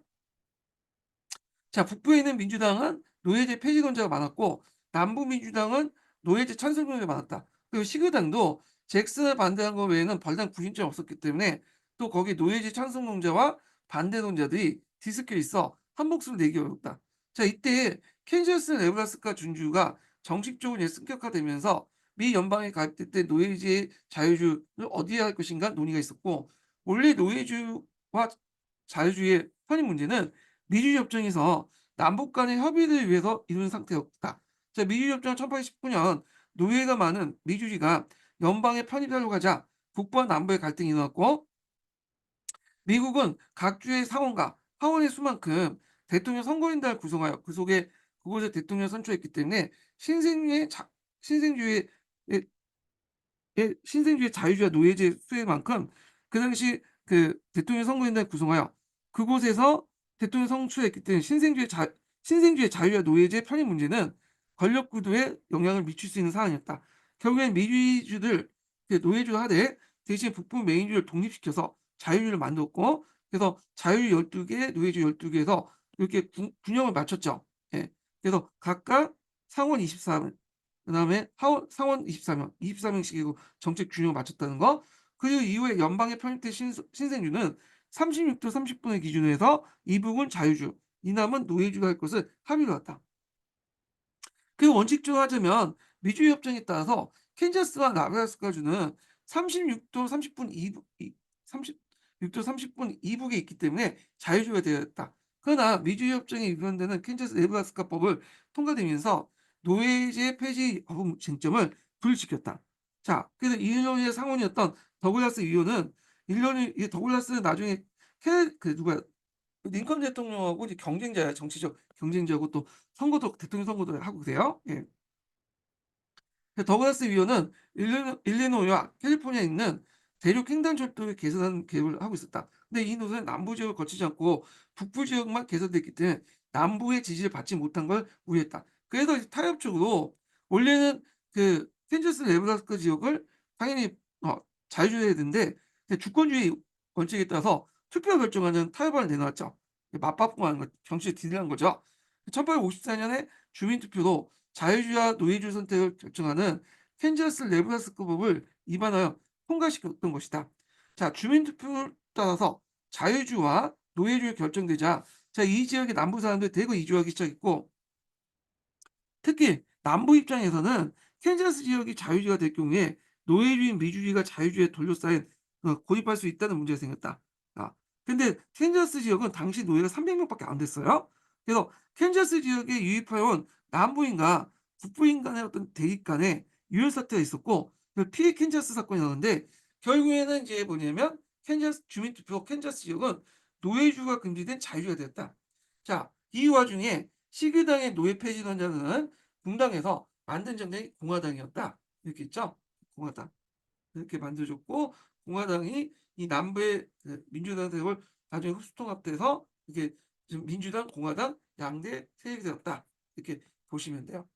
자, 북부에 있는 민주당은 노예제 폐지론자가 많았고 남부 민주당은 노예제 찬성론자가 많았다. 그리고 시그당도 잭슨을 반대한 것 외에는 별다른 구심점이 없었기 때문에 또 거기 노예제 찬성론자와 반대론자들이 뒤섞여 있어 한 목소리를 내기 어렵다. 자, 이때 캔자스, 네브라스카 준주가 정식적으로 이제 승격화되면서 미 연방에 가입될 때 노예제의 자유주를 어디에 할 것인가 논의가 있었고, 원래 노예주와 자유주의 편입 문제는 미주 협정에서 남북 간의 협의를 위해서 이룬 상태였다. 자, 미주 협정 1819년 노예가 많은 미주리가 연방에 편입하려고 하자 북부와 남부의 갈등이 일어났고, 미국은 각 주의 상원과 하원의 수만큼 대통령 선거인단을 구성하여 그 속에 그곳에 대통령을 선출했기 때문에 신생주의 자, 신생주의 신생주의 자유주의 노예제 수혜만큼 그 당시 그 대통령 선거인단을 구성하여 그곳에서 대통령 선출했기 때문에 신생주의 자유주의 노예제 편입 문제는 권력 구도에 영향을 미칠 수 있는 사안이었다. 결국엔 미주주들 노예주를 하되 대신 북부 메인주를 독립시켜서 자유주를 만들었고, 그래서 자유주 12개, 노예주 12개에서 이렇게 균형을 맞췄죠. 예. 그래서 각각 상원 24명, 그다음에 상원 24명, 24명씩이고 정책 균형을 맞췄다는 거. 그리고 이후에 연방에 편입된 신생주는 36도 30분을 기준으로 해서 이북은 자유주, 이남은 노예주가 할 것을 합의를 했다. 그 원칙적으로 하자면 미주 협정에 따라서 캔자스와 나브라스카주는 36도 30분 이북 36도 30분 이북에 있기 때문에 자유주가 되었다. 그러나 미주 협정에 위반되는 캔자스 네브라스카법을 통과되면서 노예제 폐지 여부 쟁점을 불지켰다. 자, 그래서 일리노이의 상원이었던 더글라스 위원은 이 더글라스는 나중에 누가 링컨 대통령하고 이제 경쟁자야. 정치적 경쟁자고 또 선거도 대통령 선거도 하고 그래요. 예. 더글라스 위원은 일리노이와 캘리포니아에 있는 대륙 횡단철도를 개선하는 계획을 하고 있었다. 근데 이 노선은 남부 지역을 거치지 않고 북부 지역만 개선됐기 때문에 남부의 지지를 받지 못한 걸 우려했다. 그래서 타협적으로 원래는 그 캔자스 네브라스카 지역을 당연히 자유주의해야 되는데 주권주의 원칙에 따라서 투표 결정하는 타협안을 내놓았죠. 맞바꾸고 하는 거, 정치에 딜한 거죠. 1854년에 주민투표로 자유주의와 노예주의 선택을 결정하는 캔자스 네브라스카 법을 위반하여 통과시켰던 것이다. 자, 주민투표를 따라서 자유주와 노예주의 결정되자 이 지역의 남부 사람들이 대거 이주하기 시작했고, 특히 남부 입장에서는 캔자스 지역이 자유주의가 될 경우에 노예주의, 미주주의가 자유주의에 둘러싸인 고립할 수 있다는 문제가 생겼다. 아, 근데 캔자스 지역은 당시 노예가 300명밖에 안 됐어요. 그래서 캔자스 지역에 유입해온 남부인과 북부인 간의 어떤 대립 간에 유혈 사태가 있었고, 그 피해 캔자스 사건이 나오는데 결국에는 이제 뭐냐면 캔자스 주민투표 캔자스 지역은 노예주가 금지된 자유주의가 되었다. 자, 이 와중에 시기당의 노예 폐지 전자는 분당에서 만든 정당이 공화당이었다. 이렇게 있죠. 공화당. 이렇게 만들어졌고, 공화당이 이 남부의 그 민주당 세력을 나중에 흡수통합돼서 이게 지금 민주당, 공화당 양대 세력이 되었다. 이렇게 보시면 돼요.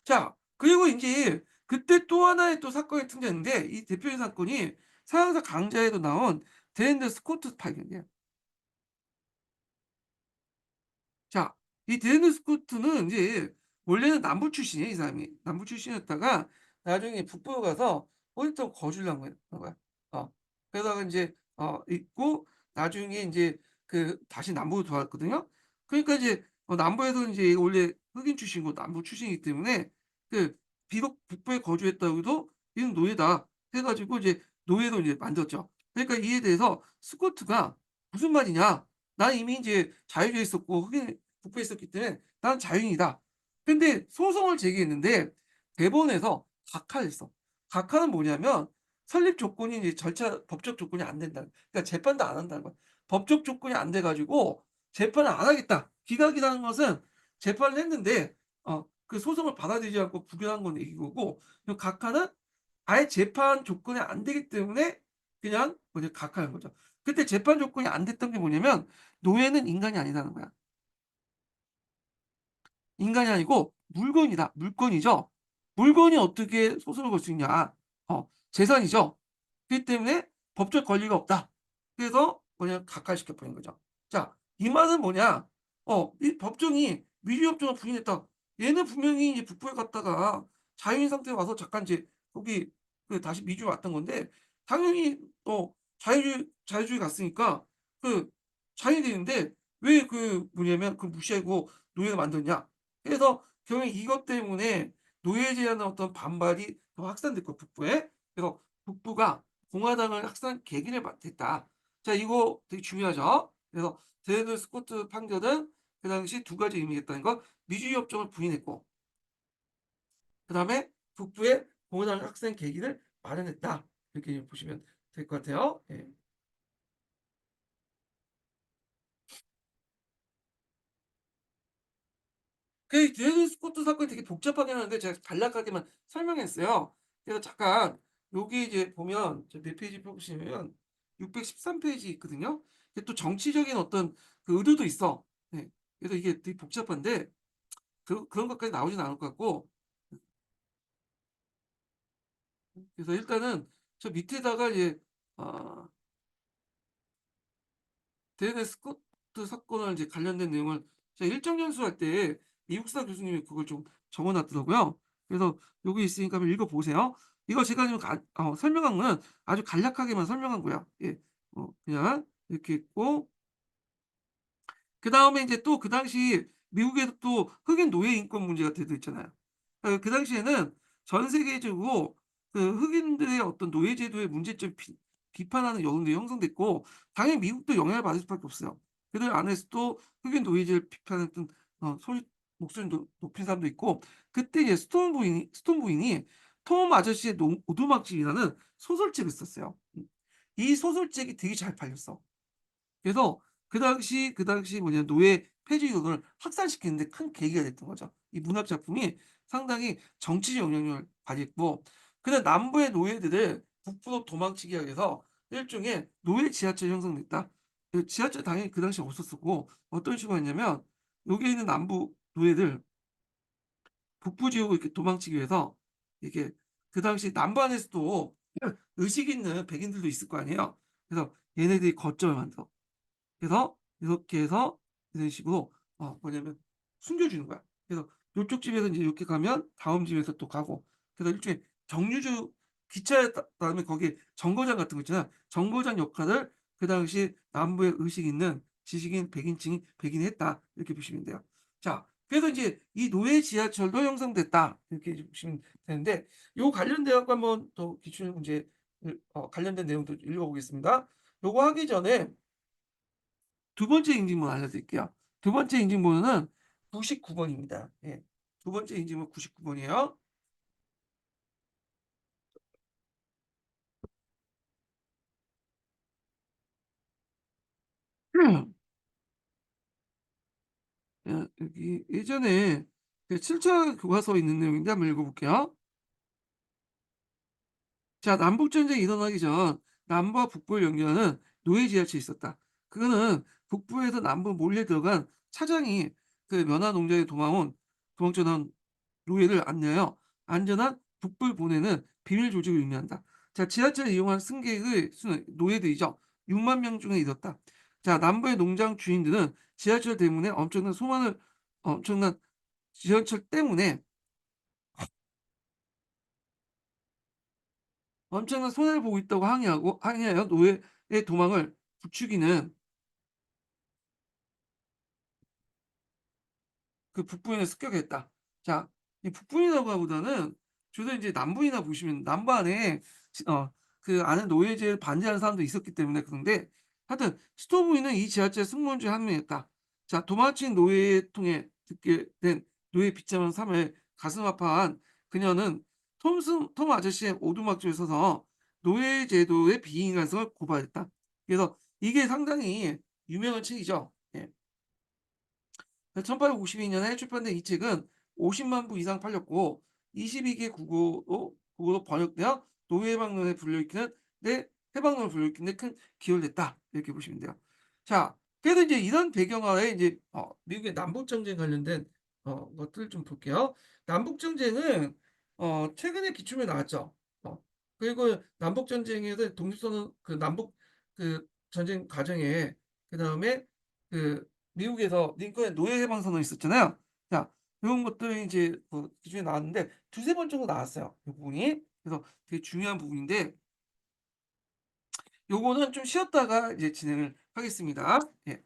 자, 그리고 이제 그때 또 하나의 또 사건이 등장했는데 이 대표적인 사건이 서양사 강자에도 나온 데랜드 스코트 파견이에요. 자, 이 데니 스코트는 이제 원래는 남부 출신이에요, 이 사람이. 남부 출신이었다가 나중에 북부로 가서 어디 또 거주를 한 거야. 그러다가 이제 있고 나중에 이제 그 다시 남부로 돌아왔거든요. 그러니까 이제 남부에서 이제 원래 흑인 출신이고 남부 출신이기 때문에 그 비록 북부에 거주했다고 해도 얘는 노예다 해가지고 이제 노예도 이제 만들었죠. 그러니까 이에 대해서 스코트가 무슨 말이냐? 나는 이미 이제 자유주의에 있었고 흑인 국부에 있었기 때문에 나는 자유인이다. 근데 소송을 제기했는데 대법원에서 각하를 했어. 각하는 뭐냐면 설립 조건이 이제 절차 법적 조건이 안 된다. 그러니까 재판도 안 한다는 거야. 법적 조건이 안 돼 가지고 재판을 안 하겠다. 기각이라는 것은 재판을 했는데 그 소송을 받아들이지 않고 부결한 건 이거고, 각하는 아예 재판 조건이 안 되기 때문에 그냥 뭐냐 각하한 거죠. 그때 재판 조건이 안 됐던 게 뭐냐면 노예는 인간이 아니라는 거야. 인간이 아니고 물건이다. 물건이죠. 물건이 어떻게 소송을 걸 수 있냐. 재산이죠. 그렇기 때문에 법적 권리가 없다. 그래서 뭐냐 각하시켜 버린 거죠. 자, 이 말은 뭐냐? 이 법정이 미주협정을 부인했다. 얘는 분명히 이제 북부에 갔다가 자유인 상태에 와서 잠깐 이제 거기 그 다시 미주로 왔던 건데 당연히 자유주의 갔으니까 그 자유인이 되는데 왜 그 뭐냐면 그 무시하고 노예를 만들냐. 그래서 결국 이것 때문에 노예에 대한 어떤 반발이 더 확산됐고 북부에. 그래서 북부가 공화당을 확산 계기를 됐다. 자, 이거 되게 중요하죠. 그래서 드레드 스코트 판결은 그 당시 두 가지 의미겠다는 거, 미주의 협정을 부인했고, 그다음에 북부의 공화당 학생 계기를 마련했다. 이렇게 보시면 될 것 같아요. 예. 그 드레드 스코트 사건이 되게 복잡하긴 하는데 제가 간략하게만 설명했어요. 그래서 잠깐 여기 이제 보면 몇 페이지 펴보시면 613페이지 있거든요. 이게 또 정치적인 어떤 그 의도도 있어. 네. 그래서 이게 되게 복잡한데 그런 것까지 나오진 않을 것 같고, 그래서 일단은 저 밑에다가 이제 어 데레 스코트 사건을 이제 관련된 내용을 제가 일정 연수할 때 이국사 교수님이 그걸 좀 적어 놨더라고요. 그래서 여기 있으니까 한번 읽어 보세요. 이거 제가 지금 설명한 거는 아주 간략하게만 설명한 거야. 예. 그냥 이렇게 있고, 그다음에 이제 또 그 당시 미국에도 또 흑인 노예 인권 문제가 대두 있잖아요. 그 당시에는 전 세계적으로 그 흑인들의 어떤 노예 제도의 문제점 비판하는 여론도 형성됐고, 당연히 미국도 영향을 받을 수밖에 없어요. 그들 안에서도 흑인 노예제를 비판했던 소리 목소리 높인 사람도 있고, 그때 이제 스톤 부인이 톰 아저씨의 오두막집이라는 소설책을 썼어요. 이 소설책이 되게 잘 팔렸어. 그래서 그 당시 뭐냐 노예 폐지율을 확산시키는 데 큰 계기가 됐던 거죠. 이 문학 작품이 상당히 정치적 영향력을 발휘했고, 그다음 남부의 노예들을 북부로 도망치기 위해서 일종의 노예 지하철이 형성됐다. 그 지하철 당연히 그 당시에 없었었고, 어떤 식으로 했냐면 여기에 있는 남부 노예들 북부 지역으로 이렇게 도망치기 위해서, 이게 그 당시 남부안에서도 의식 있는 백인들도 있을 거 아니에요. 그래서 얘네들이 거점을 만들어. 그래서 이렇게 해서 이런 식으로 뭐냐면 숨겨주는 거야. 그래서 요쪽 집에서 인제 이렇게 가면 다음 집에서 또 가고, 그래서 일종의 정류주, 기차에 다음에 거기에 정거장 같은 거 있잖아요. 정거장 역할을 그 당시 남부의 의식 있는 지식인 백인층이 백인이 했다. 이렇게 보시면 돼요. 자, 그래서 인제 이 노예 지하철도 형성됐다. 이렇게 이제 보시면 되는데, 요 관련돼 갖고 한번 더 기출 문제를 관련된 내용도 읽어 보겠습니다. 요거 하기 전에 두 번째 인증문 알려드릴게요. 두 번째 인증번호는 99 번입니다. 예. 두 번째 인증번 99 번이에요. 여기 예전에 그 7차 교과서에 있는 내용인데 한번 읽어볼게요. 자, 남북전쟁이 일어나기 전 남부와 북부를 연결하는 노예 지하철이 있었다. 그거는 북부에서 남부 몰래 들어간 차장이 그 면화 농장에 도망쳐 나온 노예를 안내하여 안전한 북부를 보내는 비밀 조직을 의미한다. 자, 지하철을 이용한 승객의 수는 노예들이죠. 6만 명 중에 이뤘다. 자, 남부의 농장 주인들은 지하철 때문에 엄청난 지하철 때문에 엄청난 손해를 보고 있다고 항의하여 노예의 도망을 부추기는 그 북부인을 습격했다. 자, 이 북부인이라고 하보다는 주로 이제 남부이나 보시면 남부 안에 그 안에 노예제를 반대하는 사람도 있었기 때문에 그런데, 하여튼 스토브이는 이 지하철 승무원 중 한 명이었다. 자, 도망친 노예를 통해 듣게 된 노예 비참한 삶을 가슴 아파한 그녀는 톰 아저씨의 오두막집에 서서 노예 제도의 비인간성을 고발했다. 그래서 이게 상당히 유명한 책이죠. 예. 1852년에 출판된 이 책은 50만 부 이상 팔렸고 22개 국어로 번역되어 노예해방론에 불려일으키는 해방론을 불러일으키는 데 큰 기여를 했다. 이렇게 보시면 돼요. 자, 그래도 이제 이런 배경하에 이제 미국의 남북 전쟁 관련된 것들을 좀 볼게요. 남북 전쟁은 최근에 기출문에 나왔죠. 그리고 남북 전쟁에서 독립선언 그 남북 그 전쟁 과정에 그다음에 그 미국에서 링컨의 노예 해방 선언이 있었잖아요. 자, 이런 것들이 이제 기준에 나왔는데 두세 번 정도 나왔어요. 이 부분이. 그래서 되게 중요한 부분인데 요거는 좀 쉬었다가 이제 진행을 하겠습니다. 예.